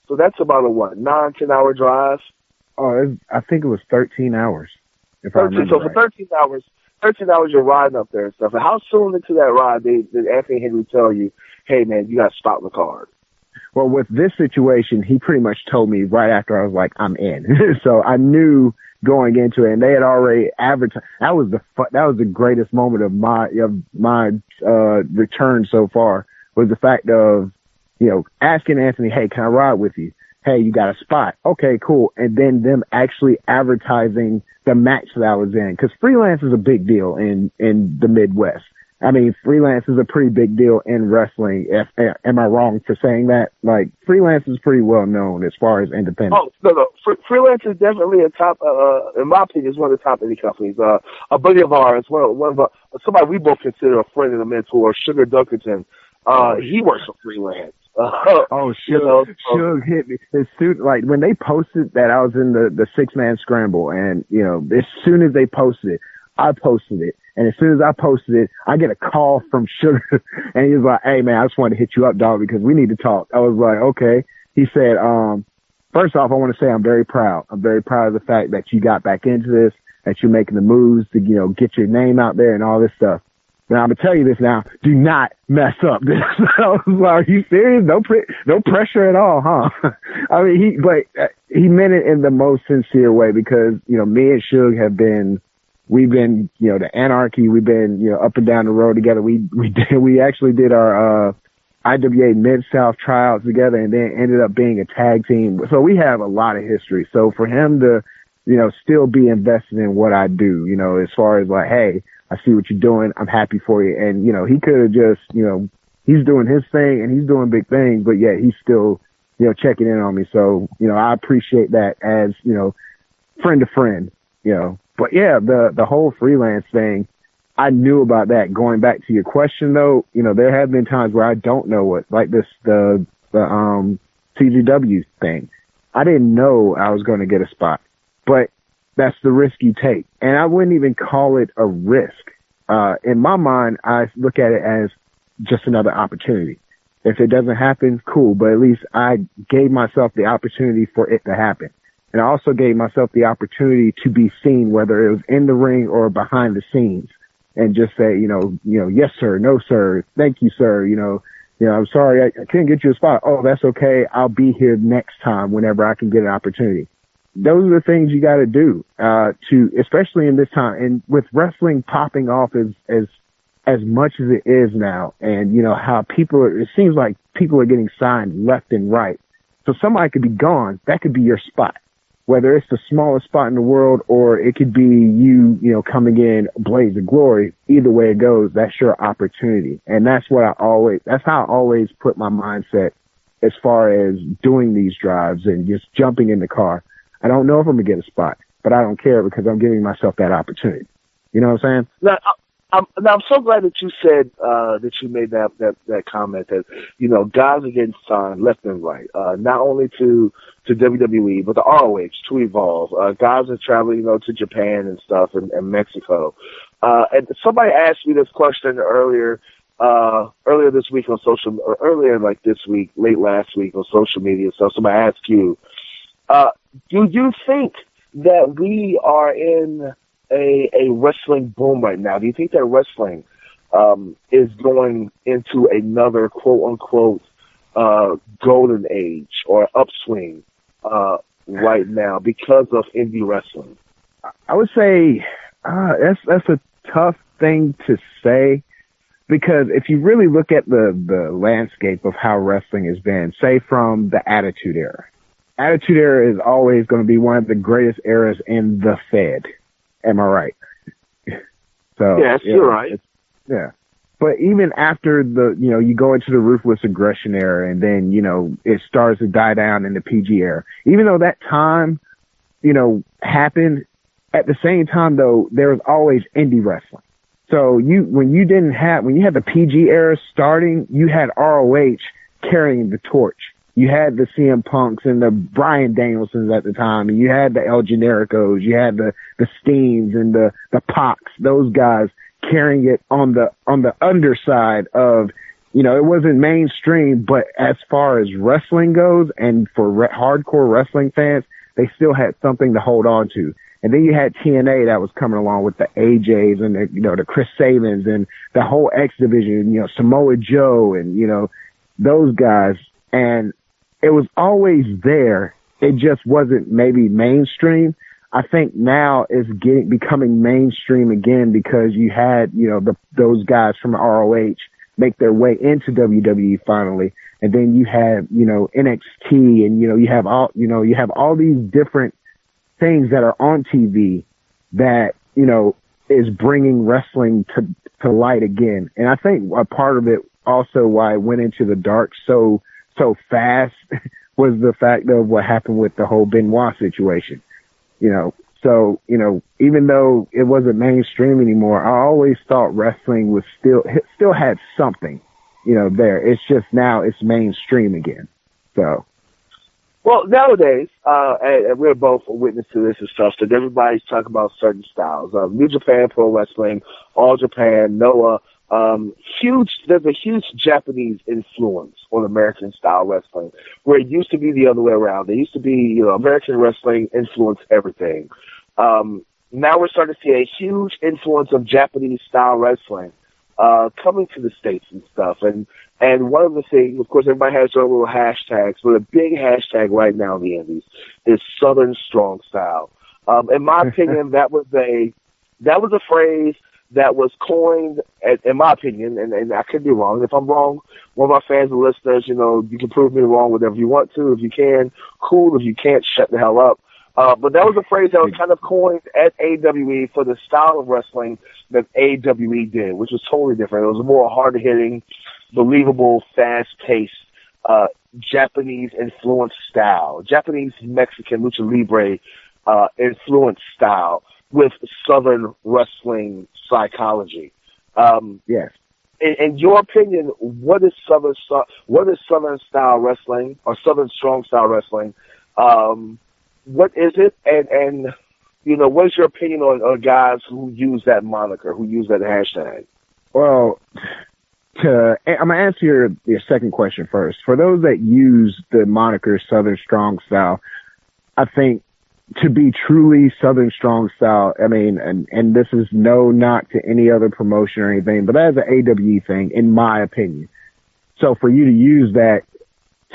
So that's about a 9-10 hour drive? Oh, I think it was 13 hours. If I remember so for 13 hours you're riding up there and stuff. And how soon into that ride did Anthony Henry tell you, hey man, you got to spot in the car? Well, with this situation, he pretty much told me right after I was like, I'm in. So I knew going into it, and they had already advertised. That was the greatest moment of my return so far, was the fact of, asking Anthony, hey, can I ride with you? Hey, you got a spot. Okay, cool. And then them actually advertising the match that I was in, because freelance is a big deal in the Midwest. I mean, freelance is a pretty big deal in wrestling. Am I wrong for saying that? Like, freelance is pretty well known as far as independent. Oh, no. Freelance is definitely a top, in my opinion, is one of the top indie companies. A buddy of ours, somebody we both consider a friend and a mentor, Sugar Dunkerton, he works for freelance. Suge hit me. Like, when they posted that I was in the 6-man scramble, and, as soon as they posted it, I posted it. And as soon as I posted it, I get a call from Sugar, and he was like, hey, man, I just wanted to hit you up, dog, because we need to talk. I was like, okay. He said, first off, I want to say I'm very proud. I'm very proud of the fact that you got back into this, that you're making the moves to, get your name out there and all this stuff. Now, I'm going to tell you this now. Do not mess up this. I was like, are you serious? No pressure at all, huh? I mean, he meant it in the most sincere way, because, me and Suge we've been, the Anarchy, we've been, up and down the road together. We actually did our, IWA Mid-South tryouts together, and then ended up being a tag team. So we have a lot of history. So for him to, still be invested in what I do, as far as like, hey, I see what you're doing, I'm happy for you. And, he could have just, he's doing his thing and he's doing big things, but yet he's still, checking in on me. So, I appreciate that as, friend to friend, But yeah, the whole freelance thing, I knew about that. Going back to your question though, there have been times where I don't know what, like the CZW thing. I didn't know I was going to get a spot, but that's the risk you take. And I wouldn't even call it a risk. In my mind, I look at it as just another opportunity. If it doesn't happen, cool, but at least I gave myself the opportunity for it to happen. And I also gave myself the opportunity to be seen, whether it was in the ring or behind the scenes, and just say, yes, sir, no, sir, thank you, sir, I'm sorry, I couldn't get you a spot. Oh, that's okay. I'll be here next time whenever I can get an opportunity. Those are the things you got to do, especially in this time. And with wrestling popping off as much as it is now, and, how it seems like people are getting signed left and right. So somebody could be gone. That could be your spot. Whether it's the smallest spot in the world or it could be you, coming in blaze of glory. Either way it goes, that's your opportunity. And that's how I always put my mindset as far as doing these drives and just jumping in the car. I don't know if I'm going to get a spot, but I don't care because I'm giving myself that opportunity. You know what I'm saying? I'm so glad that you said that you made that comment that guys are getting signed left and right, not only to WWE but to ROH, to Evolve. Guys are traveling, to Japan and stuff and Mexico. And somebody asked me this question earlier this week on late last week on social media. So somebody asked you, do you think that we are in a wrestling boom right now? Do you think that wrestling is going into another quote-unquote golden age or upswing right now because of indie wrestling? I would say that's a tough thing to say, because if you really look at the landscape of how wrestling has been, say from the Attitude Era. Attitude Era is always going to be one of the greatest eras in the Fed. Am I right? So yes, you're right. Yeah. But even after you go into the Ruthless Aggression era, and then, it starts to die down in the PG era. Even though that time, happened, at the same time though, there was always indie wrestling. So when you had the PG era starting, you had ROH carrying the torch. You had the CM Punks and the Bryan Danielsons at the time, and you had the El Genericos, you had the Steams and the Pacs, those guys carrying it on the underside of, it wasn't mainstream, but as far as wrestling goes and for hardcore wrestling fans, they still had something to hold on to. And then you had TNA that was coming along with the AJs and the Chris Sabins and the whole X division, Samoa Joe and, those guys. And it was always there. It just wasn't maybe mainstream. I think now it's becoming mainstream again because you had, those guys from ROH make their way into WWE finally. And then you have, NXT and, you have all these different things that are on TV that, is bringing wrestling to light again. And I think a part of it also why it went into the dark so fast was the fact of what happened with the whole Benoit situation. So, even though it wasn't mainstream anymore, I always thought wrestling was still had something, there. It's just now it's mainstream again. So. Well, nowadays, and we're both a witness to this and stuff, that everybody's talking about certain styles. New Japan Pro Wrestling, All Japan, Noah, there's a huge Japanese influence on American style wrestling, where it used to be the other way around. It used to be, American wrestling influenced everything. Now we're starting to see a huge influence of Japanese style wrestling, coming to the States and stuff. And one of the things, of course, everybody has their little hashtags, but a big hashtag right now in the Indies is Southern Strong Style. In my opinion, that was a phrase that was coined, in my opinion, and I could be wrong. If I'm wrong, one of my fans and listeners, you can prove me wrong whatever you want to. If you can, cool. If you can't, shut the hell up. But that was a phrase that was kind of coined at AWE for the style of wrestling that AWE did, which was totally different. It was a more hard-hitting, believable, fast-paced, Japanese-influenced style, Japanese-Mexican lucha libre influenced style with Southern wrestling psychology. Yes. In your opinion, what is Southern style wrestling or Southern strong style wrestling? What is it? And what is your opinion on guys who use that moniker, who use that hashtag? Well, I'm going to answer your second question first. For those that use the moniker Southern Strong Style, I think to be truly Southern Strong Style, I mean, and this is no knock to any other promotion or anything, but that's an AWE thing, in my opinion. So for you to use that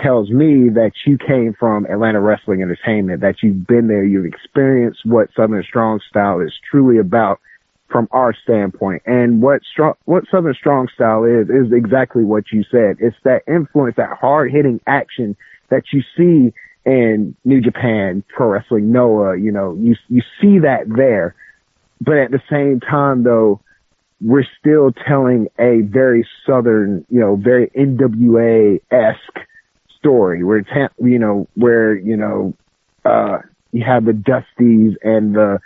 tells me that you came from Atlanta Wrestling Entertainment, that you've been there, you've experienced what Southern Strong Style is truly about from our standpoint. And what Southern Strong Style is exactly what you said. It's that influence, that hard-hitting action that you see in New Japan, Pro Wrestling, Noah, you see that there. But at the same time, though, we're still telling a very Southern, very NWA-esque story where, you have the Dusties and the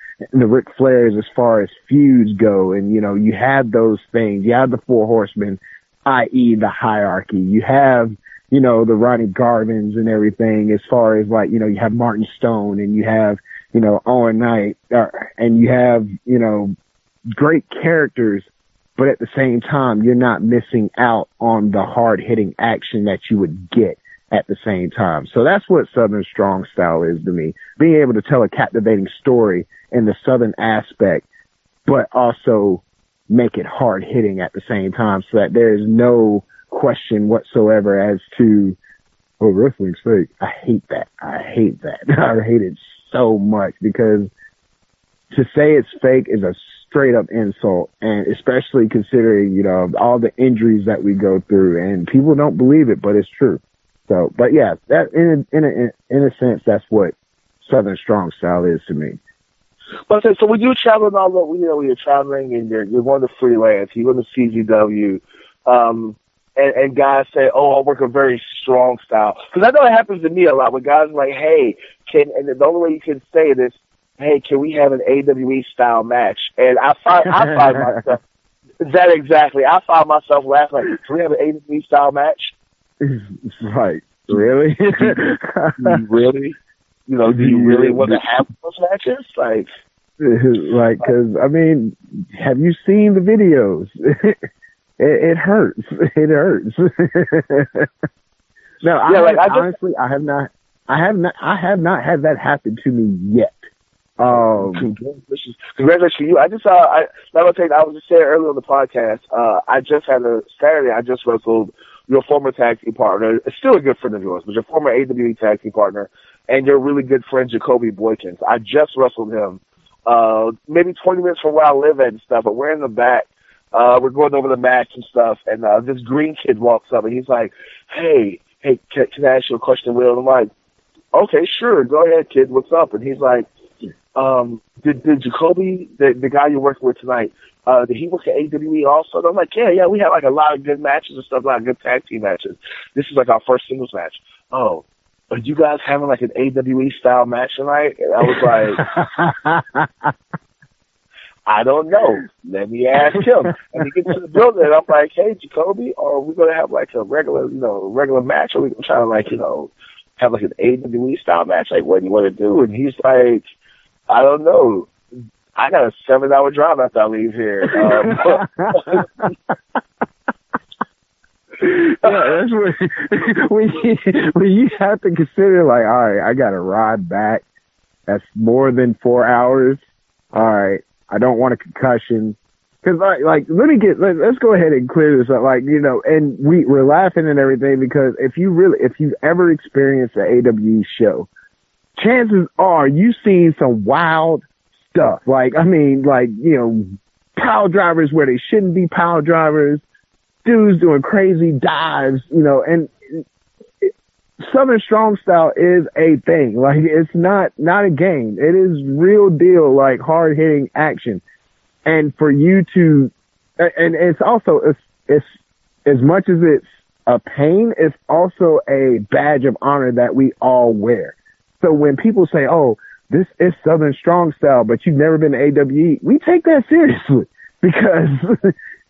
Ric Flairs as far as feuds go. And, you have those things. You have the Four Horsemen, i.e. the hierarchy. You have, the Ronnie Garvins and everything as far as you have Martin Stone and you have, Owen Knight, and you have, great characters, but at the same time, you're not missing out on the hard hitting action that you would get at the same time. So that's what Southern Strong Style is to me. Being able to tell a captivating story in the Southern aspect, but also make it hard hitting at the same time so that there is no question whatsoever as to, oh, wrestling's fake. I hate that. I hate it so much because to say it's fake is a straight up insult, and especially considering, all the injuries that we go through, and people don't believe it, but it's true. So, but yeah, that in a sense, that's what Southern Strong Style is to me. But so when you're traveling all over, when you're traveling and you're going to freelance, you go to CZW, and guys say, "Oh, I work a very strong style," because I know it happens to me a lot. When guys are like, "Hey, and the only way you can say it is, hey, can we have an AWE style match?" And I find myself that exactly. I find myself laughing like, "Can we have an AWE style match?" Right. Really? Do you really? Do you really want to have those matches? Because, I mean, have you seen the videos? It hurts. It hurts. No, honestly, I have not had that happen to me yet. Congratulations to you. I was just saying earlier on the podcast, I just had I just wrestled your former tag team partner, is still a good friend of yours, but your former AWE tag team partner, and your really good friend Jacoby Boykins. I just wrestled him, maybe 20 minutes from where I live at and stuff, but we're in the back. We're going over the match and stuff, and this green kid walks up, and he's like, hey, can I ask you a question, Will? And I'm like, okay, sure, go ahead, kid, what's up? And he's like, did Jacoby, the guy you're working with tonight, did he work at AWE also? And I'm like, yeah, we had like a lot of good matches and stuff, a lot of good tag team matches. This is like our first singles match. Oh, are you guys having like an AWE style match tonight? And I was like, I don't know. Let me ask him. And he gets to the building, and I'm like, hey, Jacoby, are we going to have like a regular match, or are we going to try to like, have like an AWE style match? Like, what do you want to do? And he's like, I don't know. I got a 7-hour drive after I leave here. Yeah, that's when you have to consider, like, all right, I got to ride back. That's more than 4 hours. All right, I don't want a concussion. Because, let's go ahead and clear this up. Like, and we're laughing and everything because if you've ever experienced an AWE show, chances are you've seen some wild stuff. Like, pile drivers where they shouldn't be pile drivers, dudes doing crazy dives, and Southern Strong Style is a thing. Like, it's not a game. It is real deal, like, hard-hitting action. And for you to, and it's also, it's as much as it's a pain, it's also a badge of honor that we all wear. So when people say, oh, this is Southern Strong Style, but you've never been to AWE, we take that seriously because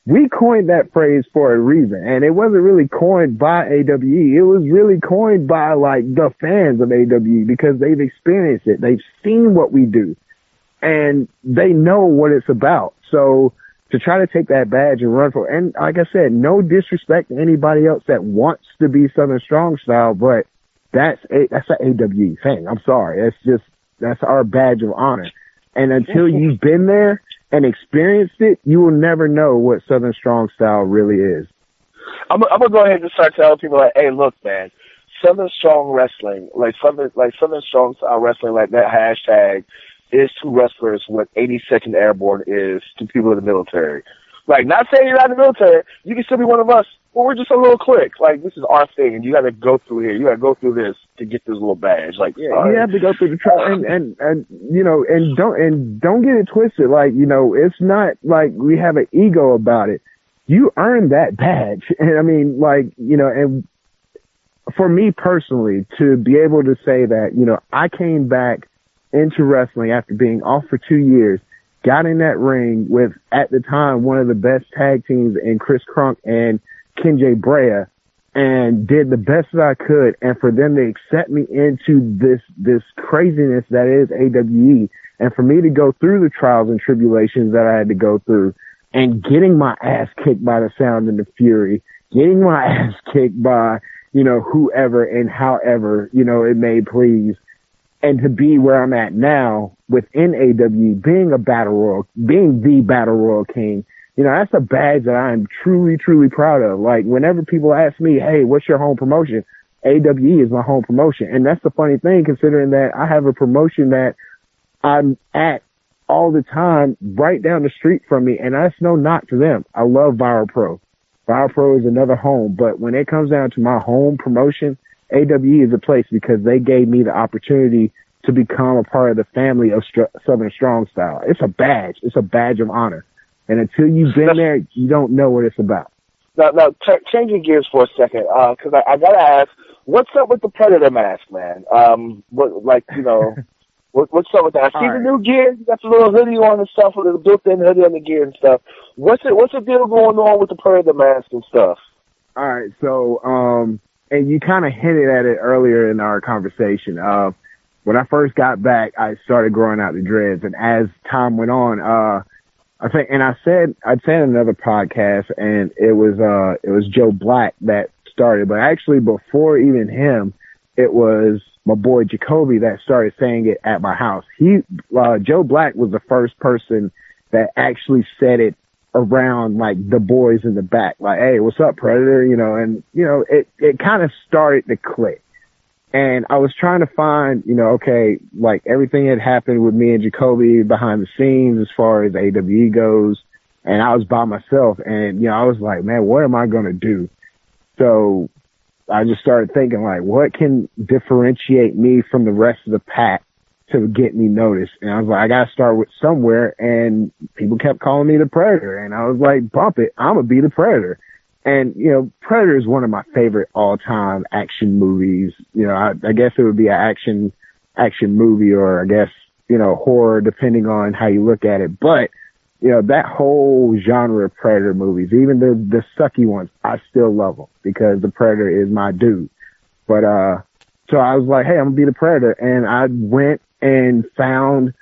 we coined that phrase for a reason. And it wasn't really coined by AWE. It was really coined by, like, the fans of AWE because they've experienced it. They've seen what we do. And they know what it's about. So to try to take that badge and run for, and like I said, no disrespect to anybody else that wants to be Southern Strong Style, but that's an AWE thing. I'm sorry. That's our badge of honor. And until you've been there and experienced it, you will never know what Southern Strong Style really is. I'm gonna go ahead and start telling people, like, hey, look, man, Southern Strong Wrestling, like Southern Strong Style Wrestling, like that hashtag is to wrestlers what 82nd Airborne is to people in the military. Like, not saying you're not in the military, you can still be one of us, but we're just a little clique. Like, this is our thing, and you got to go through here. You got to go through this to get this little badge. Like, yeah, you have to go through the trial, and don't get it twisted. Like, it's not like we have an ego about it. You earned that badge, and I mean, like, and for me personally, to be able to say that, I came back into wrestling after being off for 2 years, got in that ring with, at the time, one of the best tag teams in Chris Crunk and Ken J. Brea, and did the best that I could. And for them to accept me into this craziness that is AWE, and for me to go through the trials and tribulations that I had to go through, and getting my ass kicked by the Sound and the Fury, getting my ass kicked by, whoever and however, it may please. And to be where I'm at now within AWE, being the Battle Royal King, that's a badge that I am truly, truly proud of. Like, whenever people ask me, hey, what's your home promotion? AWE is my home promotion. And that's the funny thing, considering that I have a promotion that I'm at all the time right down the street from me. And that's no knock to them. I love Viral Pro. Viral Pro is another home. But when it comes down to my home promotion, AWE is a place because they gave me the opportunity to become a part of the family of Southern Strong Style. It's a badge. It's a badge of honor. And until you've been there, you don't know what it's about. Now, changing gears for a second, because I gotta ask, what's up with the Predator mask, man? What's up with that? I see the new gear. You got the little hoodie on and stuff, with the built-in hoodie on the gear and stuff. What's the deal going on with the Predator mask and stuff? All right, so and you kind of hinted at it earlier in our conversation. When I first got back, I started growing out the dreads, and as time went on, I'd said in another podcast, and it was Joe Black that started, but actually before even him, it was my boy Jacoby that started saying it at my house. Joe Black was the first person that actually said it around like the boys in the back, like, hey, what's up, Predator? And it kind of started to click. And I was trying to find, okay, like everything had happened with me and Jacoby behind the scenes as far as AWE goes. And I was by myself and, I was like, man, what am I going to do? So I just started thinking like, what can differentiate me from the rest of the pack to get me noticed? And I was like, I got to start with somewhere. And people kept calling me the Predator. And I was like, bump it. I'm going to be the Predator. And, Predator is one of my favorite all-time action movies. I guess it would be an action movie or I guess, horror, depending on how you look at it. But, that whole genre of Predator movies, even the sucky ones, I still love them because the Predator is my dude. But, so I was like, hey, I'm gonna be the Predator. And I went and found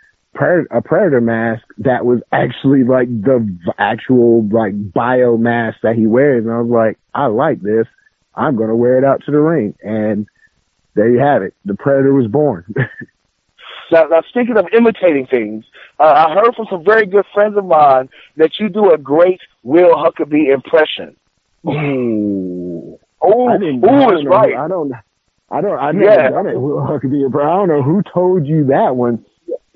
a Predator mask that was actually like the actual like bio mask that he wears. And I was like, I like this. I'm going to wear it out to the ring. And there you have it. The Predator was born. Now, speaking of imitating things, I heard from some very good friends of mine that you do a great Will Huckabee impression. Ooh, is right. I never done it. Will Huckabee, but I don't know who told you that one.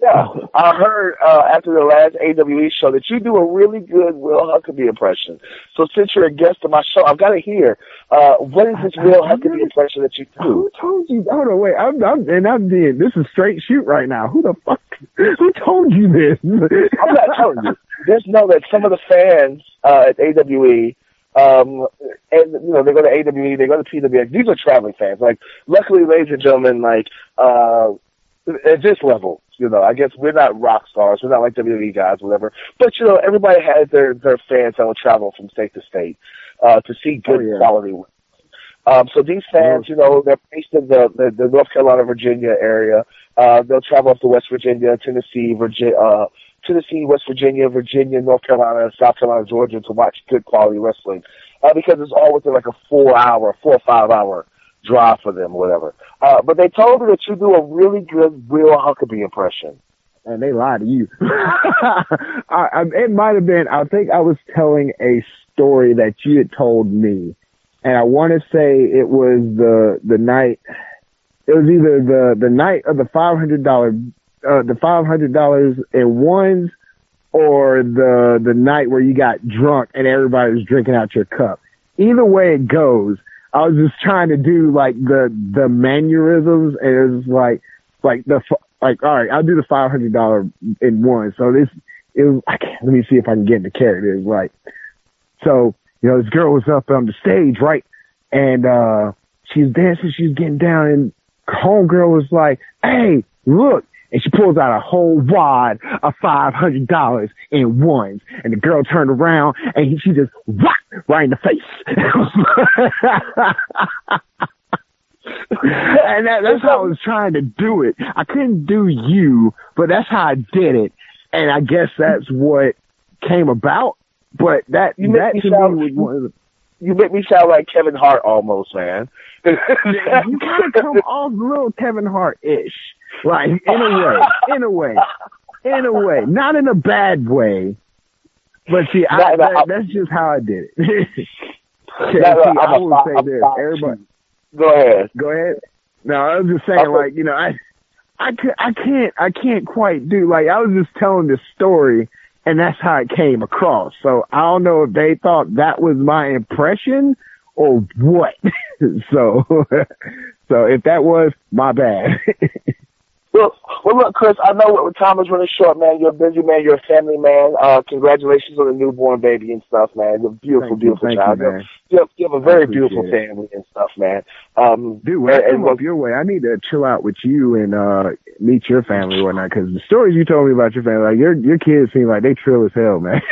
Yeah, I heard after the last AWE show that you do a really good Will Huckabee impression. So since you're a guest on my show, I've got to hear what is this Will Huckabee impression that you do? Who told you? Hold on, wait. I'm being. This is straight shoot right now. Who the fuck? Who told you this? I'm not telling you. Just know that some of the fans at AWE. And they go to AWE, they go to PWX. These are traveling fans. Like, luckily, ladies and gentlemen, like at this level. I guess we're not rock stars. We're not like WWE guys, whatever. But, everybody has their fans that will travel from state to state to see good quality work. So these fans, they're based in the North Carolina, Virginia area. They'll travel up to West Virginia, Tennessee, West Virginia, North Carolina, South Carolina, Georgia to watch good quality wrestling because it's all within like a 4 or 5 hour drive for them, or whatever. But they told me that you do a really good Will Huckabee impression. And they lied to you. It might have been, I think I was telling a story that you had told me. And I want to say it was the night, it was either the night of the $500 in ones or the night where you got drunk and everybody was drinking out your cup. Either way it goes, I was just trying to do like the mannerisms, and it was like all right, I'll do the $500 in one. So let me see if I can get into character. It's like, so, this girl was up on the stage, right? And, she's dancing, she's getting down, and homegirl was like, hey, look. And she pulls out a whole wad of $500 in ones. And the girl turned around and she just whack right in the face. And that's how I was trying to do it. I couldn't do you, but that's how I did it. And I guess that's what came about. But that to me was one of the... You make me sound like Kevin Hart almost, man. You kind of come off a little Kevin Hart-ish. Like, in a way, not in a bad way, but see, that's just how I did it. I would say this, everybody. Go ahead. No, I was just saying, like, I can't quite do, like, I was just telling this story, and that's how it came across. So I don't know if they thought that was my impression or what. So if that was, my bad. Well, look, Chris, I know time is running short, man. You're a busy man. You're a family man. Congratulations on the newborn baby and stuff, man. You're a beautiful, beautiful child. You have a very beautiful family and stuff, man. Dude, when I come up your way, I need to chill out with you and meet your family and whatnot, because the stories you told me about your family, like, your kids seem like they trill as hell, man.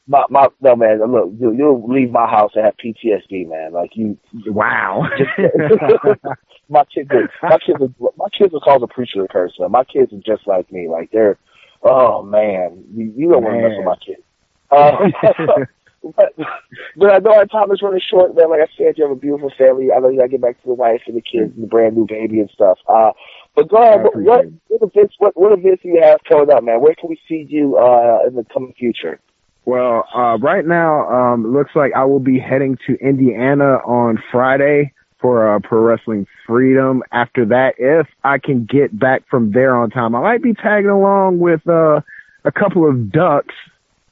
No, man, look, you'll leave my house and have PTSD, man. Like, you... Wow. My kids will call the preacher a curse, man. My kids are just like me. Like, they're, oh, man, you don't want to mess with my kids. But I know our time is running short, man. Like I said, you have a beautiful family. I know you got to get back to the wife and the kids and the brand new baby and stuff. But go ahead, what events do you have coming up, man? Where can we see you in the coming future? Well, right now, it looks like I will be heading to Indiana on Friday for Pro Wrestling Freedom. After that, if I can get back from there on time, I might be tagging along with a couple of ducks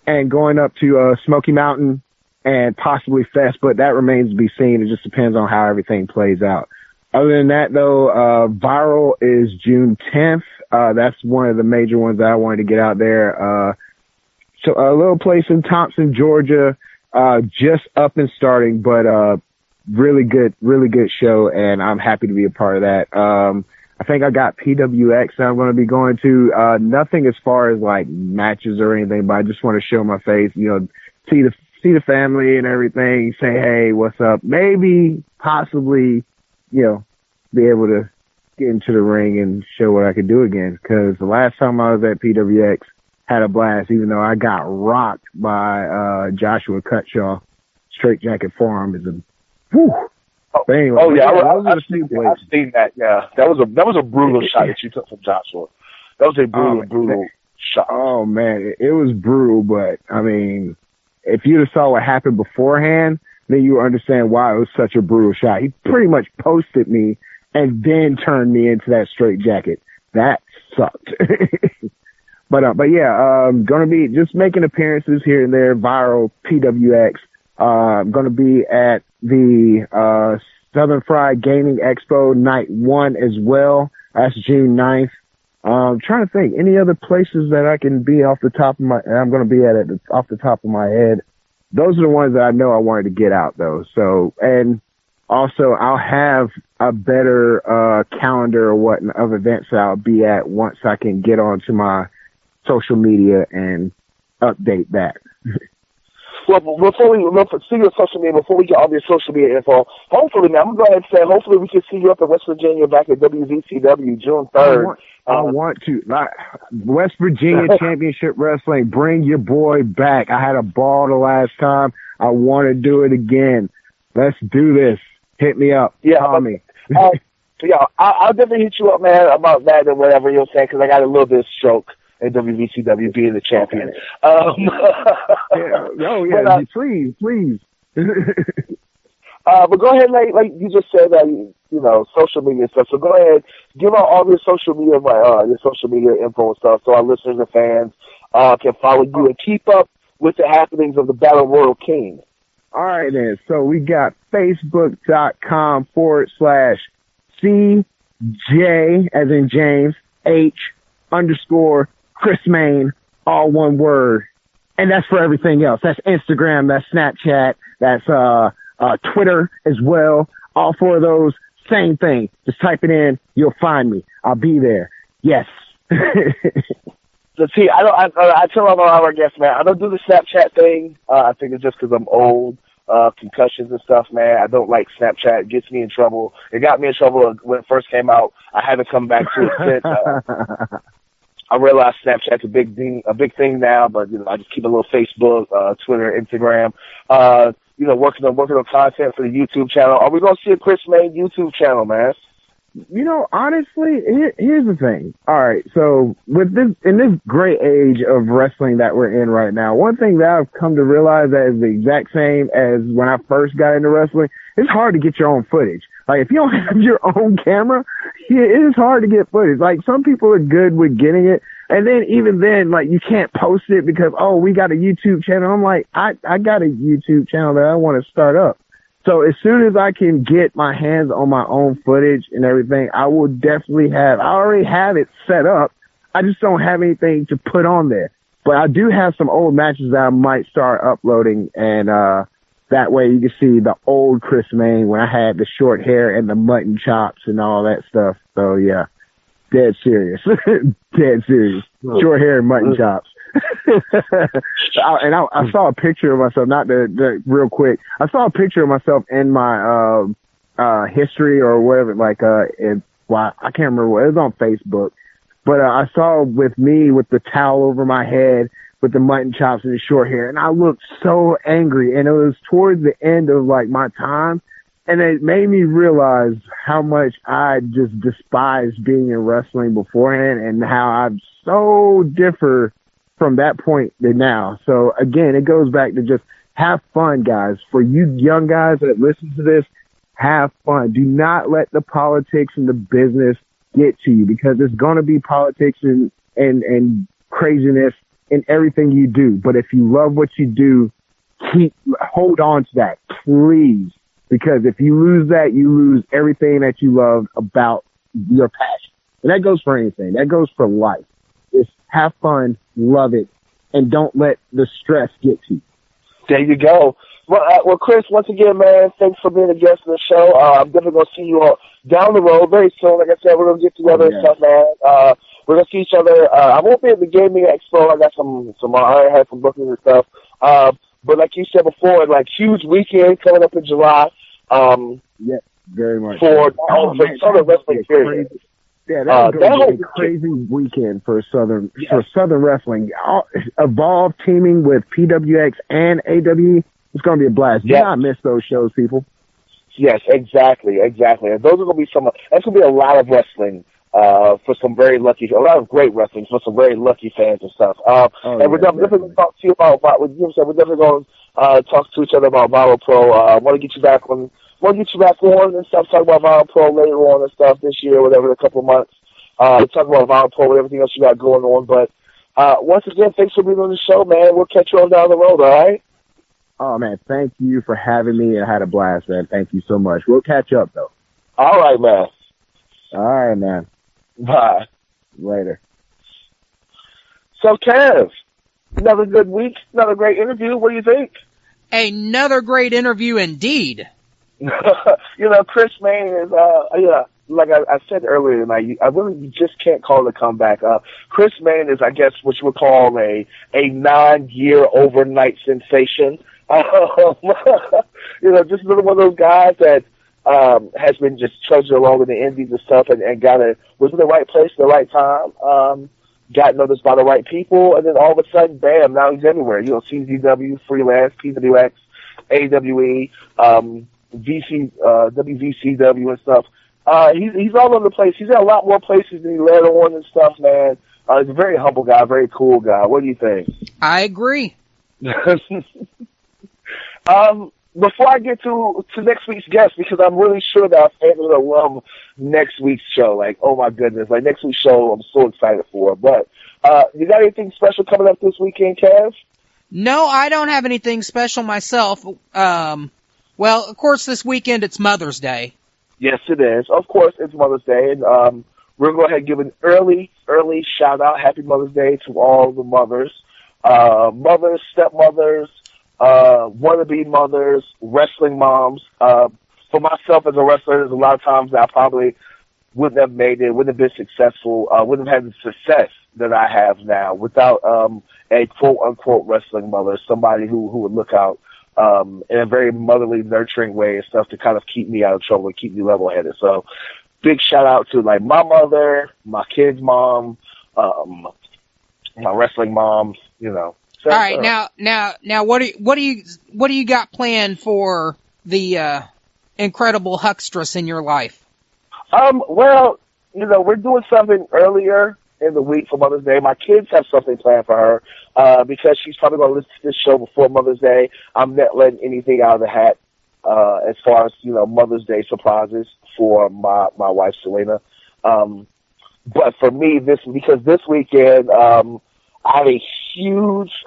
and going up to Smoky Mountain and possibly Fest, but that remains to be seen. It just depends on how everything plays out. Other than that, though, Viral is June 10th. That's one of the major ones that I wanted to get out there. So a little place in Thompson, Georgia, just up and starting, but really good show, and I'm happy to be a part of that. I think I got PWX that I'm going to be going to. Nothing as far as like matches or anything, but I just want to show my face, see the family and everything, say, hey, what's up? Maybe, possibly, be able to get into the ring and show what I could do again. Because the last time I was at PWX, had a blast, even though I got rocked by Joshua Cutshaw. Straight jacket forearm is a whew. But anyway, I've seen that. Yeah, that was a brutal shot that you took from Joshua. That was a brutal shot. Oh man, it was brutal. But I mean, if you'd have saw what happened beforehand, then you would understand why it was such a brutal shot. He pretty much posted me and then turned me into that straight jacket. That sucked. But yeah, gonna be just making appearances here and there. Viral, PWX. Gonna be at the Southern Fried Gaming Expo Night 1 as well. That's June 9th. Trying to think any other places that I can be off the top of my. I'm gonna be at it off the top of my head. Those are the ones that I know I wanted to get out though. So, and also I'll have a better calendar or what of events that I'll be at once I can get onto my social media and update that. Well, before we see your social media, before we get all your social media info, hopefully, man, I'm going to go ahead and say, hopefully we can see you up in West Virginia back at WVCW June 3rd. I want to. West Virginia Championship Wrestling, bring your boy back. I had a ball the last time. I want to do it again. Let's do this. Hit me up. Call me. Yeah, I'll definitely hit you up, man, about that and whatever you're saying, because I got a little bit of stroke at WVCW being the champion. Please. But go ahead, like you just said, social media stuff. So go ahead, give out all your social media info and stuff, so our listeners and fans can follow you and keep up with the happenings of the Battle Royal King. All right, then. So we got Facebook.com/CJ, as in James, H_ Chris Mayne, all one word. And that's for everything else. That's Instagram, that's Snapchat, that's Twitter as well. All four of those, same thing. Just type it in, you'll find me. I'll be there. Yes. So see, I tell all our guests, man, I don't do the Snapchat thing. I think it's just because I'm old. Concussions and stuff, man. I don't like Snapchat. It gets me in trouble. It got me in trouble when it first came out. I haven't come back to it since. I realize Snapchat's a big thing now, but I just keep a little Facebook, Twitter, Instagram. Working on content for the YouTube channel. Are we gonna see a Chris Mayne YouTube channel, man? Honestly, here's the thing. All right, so in this great age of wrestling that we're in right now, one thing that I've come to realize that is the exact same as when I first got into wrestling, it's hard to get your own footage. Like, if you don't have your own camera, it is hard to get footage. Like, some people are good with getting it, and then even then, like, you can't post it because, we got a YouTube channel. I'm like, I got a YouTube channel that I want to start up. So as soon as I can get my hands on my own footage and everything, I will definitely I already have it set up. I just don't have anything to put on there. But I do have some old matches that I might start uploading, and that way you can see the old Chris Mayne when I had the short hair and the mutton chops and all that stuff. So yeah, dead serious. Dead serious. Short hair and mutton chops. I saw a picture of myself, real quick. I saw a picture of myself in my history or whatever, I can't remember what, it was on Facebook. But I saw with me with the towel over my head with the mutton chops and the short hair, and I looked so angry, and it was towards the end of my time, and it made me realize how much I just despised being in wrestling beforehand and how I'm so differ from that point to now. So again, it goes back to just have fun, guys. For you young guys that listen to this, have fun. Do not let the politics and the business get to you, because there's going to be politics and craziness in everything you do. But if you love what you do, hold on to that, please. Because if you lose that, you lose everything that you love about your passion. And that goes for anything. That goes for life. Just have fun, love it, and don't let the stress get to you. There you go. Well, Chris, once again, man, thanks for being a guest on the show. I'm definitely going to see you all down the road very soon. Like I said, we're going to get together and stuff, man. We're going to see each other. I won't be at the Gaming Expo. I got I had some bookings and stuff. But like you said before, like huge weekend coming up in July. Yeah, very much. For Southern Wrestling period. Yeah, that would be a crazy weekend for Southern Wrestling. Evolve teaming with PWX and AWE. It's going to be a blast. Do not miss those shows, people. Yes, exactly. And those are going to be that's going to be a lot of wrestling for some very lucky, a lot of great wrestling for some very lucky fans and stuff. And we're definitely going to talk to you about, we're definitely going to talk to each other about Viral Pro. I want to get you back on. And stuff, talk about Viral Pro later on and stuff this year, whatever, in a couple of months. Talk about Viral Pro and everything else you got going on. But once again, thanks for being on the show, man. We'll catch you on down the road, all right? Oh, man, thank you for having me. I had a blast, man. Thank you so much. We'll catch up, though. All right, man. All right, man. Bye. Later. So, Kev, another good week, another great interview. What do you think? Another great interview indeed. Chris Mayne is, like I said earlier tonight, I really just can't call it a comeback. Chris Mayne is, I guess, what you would call a 9-year overnight sensation. Just another one of those guys that has been just trudging along in the indies and stuff and was in the right place at the right time, got noticed by the right people, and then all of a sudden, bam, now he's everywhere. CZW, Freelance, PWX, AWE, WVCW and stuff. He's all over the place. He's at a lot more places than he let on and stuff, man. He's a very humble guy, very cool guy. What do you think? I agree. Before I get to next week's guest, because I'm really sure that our fans are going to love next week's show. Like, oh my goodness, like next week's show, I'm so excited for. But you got anything special coming up this weekend, Kev? No, I don't have anything special myself. Well, of course, this weekend it's Mother's Day. Yes, it is. Of course, it's Mother's Day, and we're going to go ahead and give an early shout-out, Happy Mother's Day to all the mothers. Mothers, stepmothers, wannabe mothers, wrestling moms. For myself as a wrestler, there's a lot of times that I probably wouldn't have made it, wouldn't have been successful, wouldn't have had the success that I have now without a quote-unquote wrestling mother, somebody who would look out in a very motherly, nurturing way and stuff to kind of keep me out of trouble and keep me level-headed. So big shout-out to, like, my mother, my kid's mom, my wrestling moms, So, all right, now, what do you got planned for the incredible huckstress in your life? Well, we're doing something earlier in the week for Mother's Day. My kids have something planned for her because she's probably going to listen to this show before Mother's Day. I'm not letting anything out of the hat as far as Mother's Day surprises for my wife Selena. But for me, because this weekend I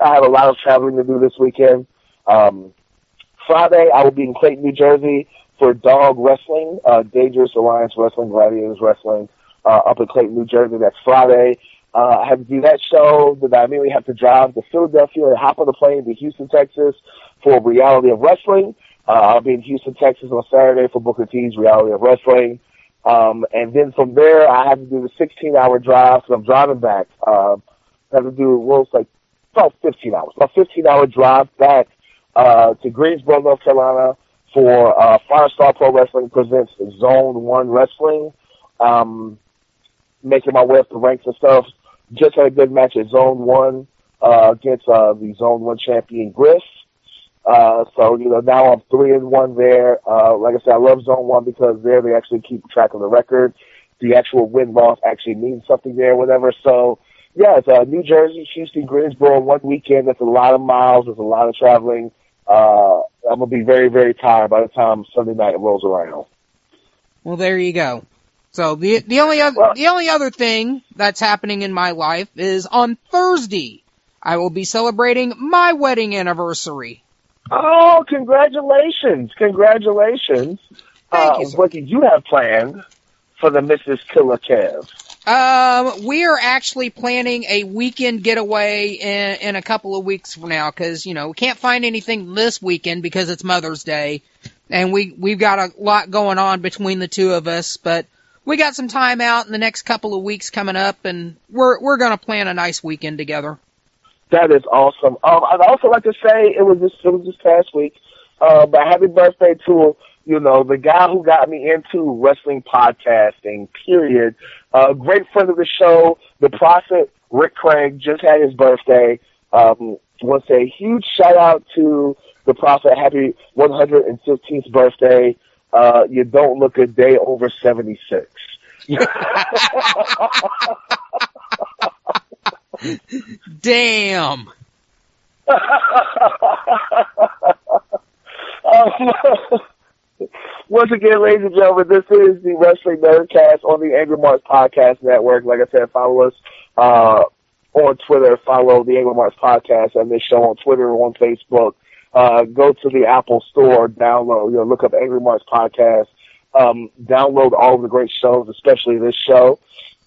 have a lot of traveling to do this weekend. Friday, I will be in Clayton, New Jersey for Dog Wrestling, Dangerous Alliance Wrestling, Gladiators Wrestling, up in Clayton, New Jersey. That's Friday. I have to do that show. Then I immediately have to drive to Philadelphia and hop on the plane to Houston, Texas for Reality of Wrestling. I'll be in Houston, Texas on Saturday for Booker T's Reality of Wrestling. And then from there, I have to do the 16-hour drive because I'm driving back. I have to do, about 15 hours. About 15-hour drive back to Greensboro, North Carolina for Firestar Pro Wrestling presents Zone 1 Wrestling. Making my way up the ranks and stuff. Just had a good match at Zone 1 against the Zone 1 champion, Griff. So, now I'm 3-1 there. Like I said, I love Zone 1 because there they actually keep track of the record. The actual win-loss actually means something there, whatever. So, Yes, New Jersey, Houston, Greensboro, one weekend. That's a lot of miles. There's a lot of traveling. I'm gonna be very, very tired by the time Sunday night rolls around. Well, there you go. So the only other thing that's happening in my life is on Thursday I will be celebrating my wedding anniversary. Oh, congratulations! Congratulations! Thank you, sir. What do you have planned for the Mrs. Killer Kev? We are actually planning a weekend getaway in a couple of weeks from now, because, we can't find anything this weekend because it's Mother's Day, and we've got a lot going on between the two of us, but we got some time out in the next couple of weeks coming up, and we're gonna plan a nice weekend together. That is awesome. I'd also like to say it was this past week, but happy birthday to the guy who got me into wrestling podcasting, period. Great friend of the show, the Prophet, Rick Craig, just had his birthday. Want to say a huge shout out to the Prophet. Happy 115th birthday. You don't look a day over 76. Damn. Once again, ladies and gentlemen, this is the Wrestling Nerdcast on the AngryMarks Podcast Network. Like I said, follow us on Twitter. Follow the AngryMarks Podcast and this show on Twitter or on Facebook. Go to the Apple Store, download, look up AngryMarks Podcast. Download all of the great shows, especially this show.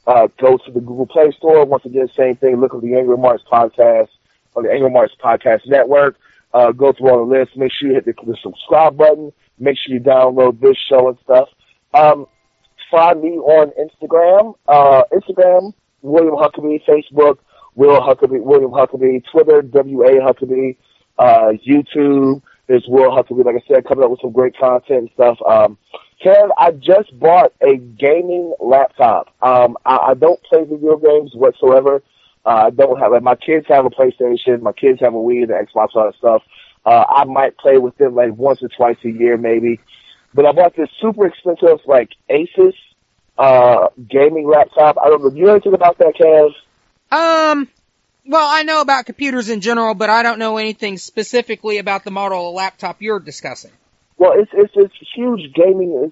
Go to the Google Play Store. Once again, same thing. Look at the AngryMarks Podcast on the AngryMarks Podcast Network. Go through all the lists. Make sure you hit the subscribe button. Make sure you download this show and stuff. Find me on Instagram. Instagram, William Huckabee. Facebook, William Huckabee. Twitter, W.A. Huckabee. YouTube, there's Will Huckabee. Like I said, coming up with some great content and stuff. Kev, I just bought a gaming laptop. I don't play video games whatsoever. I don't have, my kids have a PlayStation, my kids have a Wii and an Xbox, all that stuff. I might play with them once or twice a year maybe. But I bought this super expensive Asus gaming laptop. I don't know. Do you know anything about that, Kev? Well, I know about computers in general, but I don't know anything specifically about the model of laptop you're discussing. Well, it's this huge gaming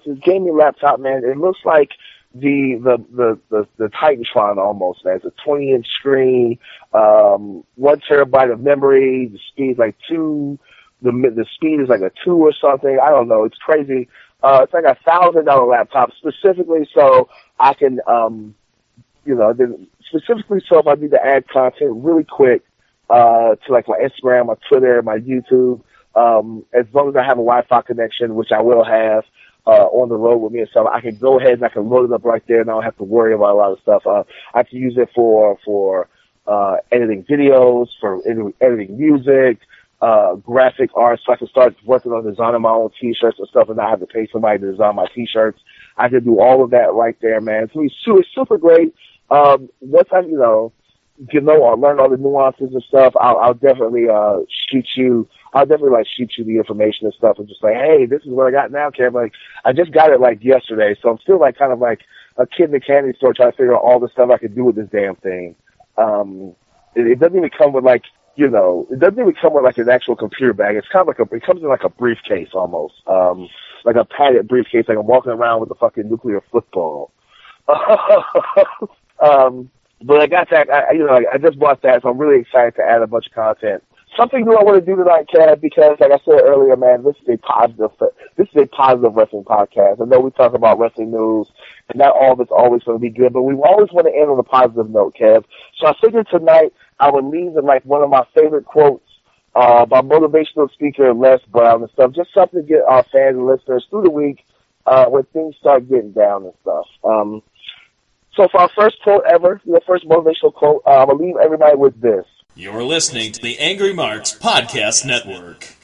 laptop, man. It looks like the Titantron almost, man. It's a 20-inch screen, 1 terabyte of memory. The speed's the speed is a 2 or something. I don't know. It's crazy. It's like $1,000 laptop specifically so I can, specifically so if I need to add content really quick to my Instagram, my Twitter, my YouTube. As long as I have a Wi-Fi connection, which I will have on the road with me and stuff, I can go ahead and I can load it up right there and I don't have to worry about a lot of stuff. I can use it for editing videos, for editing music, graphic art, so I can start working on designing my own T-shirts and stuff and not have to pay somebody to design my T-shirts. I can do all of that right there, man. It's super great. Once I, learn all the nuances and stuff, I'll definitely shoot you the information and stuff and just hey, this is what I got now, Kev. I just got it yesterday, so I'm still kind of like a kid in the candy store trying to figure out all the stuff I can do with this damn thing. It doesn't even come with it doesn't even come with an actual computer bag. It's kind of it comes in a briefcase almost, like a padded briefcase, like I'm walking around with a fucking nuclear football. But I got that. I just bought that, so I'm really excited to add a bunch of content. Something new I want to do tonight, Kev, because like I said earlier, man, this is a positive wrestling podcast. I know we talk about wrestling news, and not all of it's always going to be good, but we always want to end on a positive note, Kev. So I figured tonight I would leave with one of my favorite quotes by motivational speaker Les Brown and stuff. Just something to get our fans and listeners through the week when things start getting down and stuff. So for our first quote ever, the first motivational quote, I'm going to leave everybody with this. You're listening to the Angry Marks Podcast Network.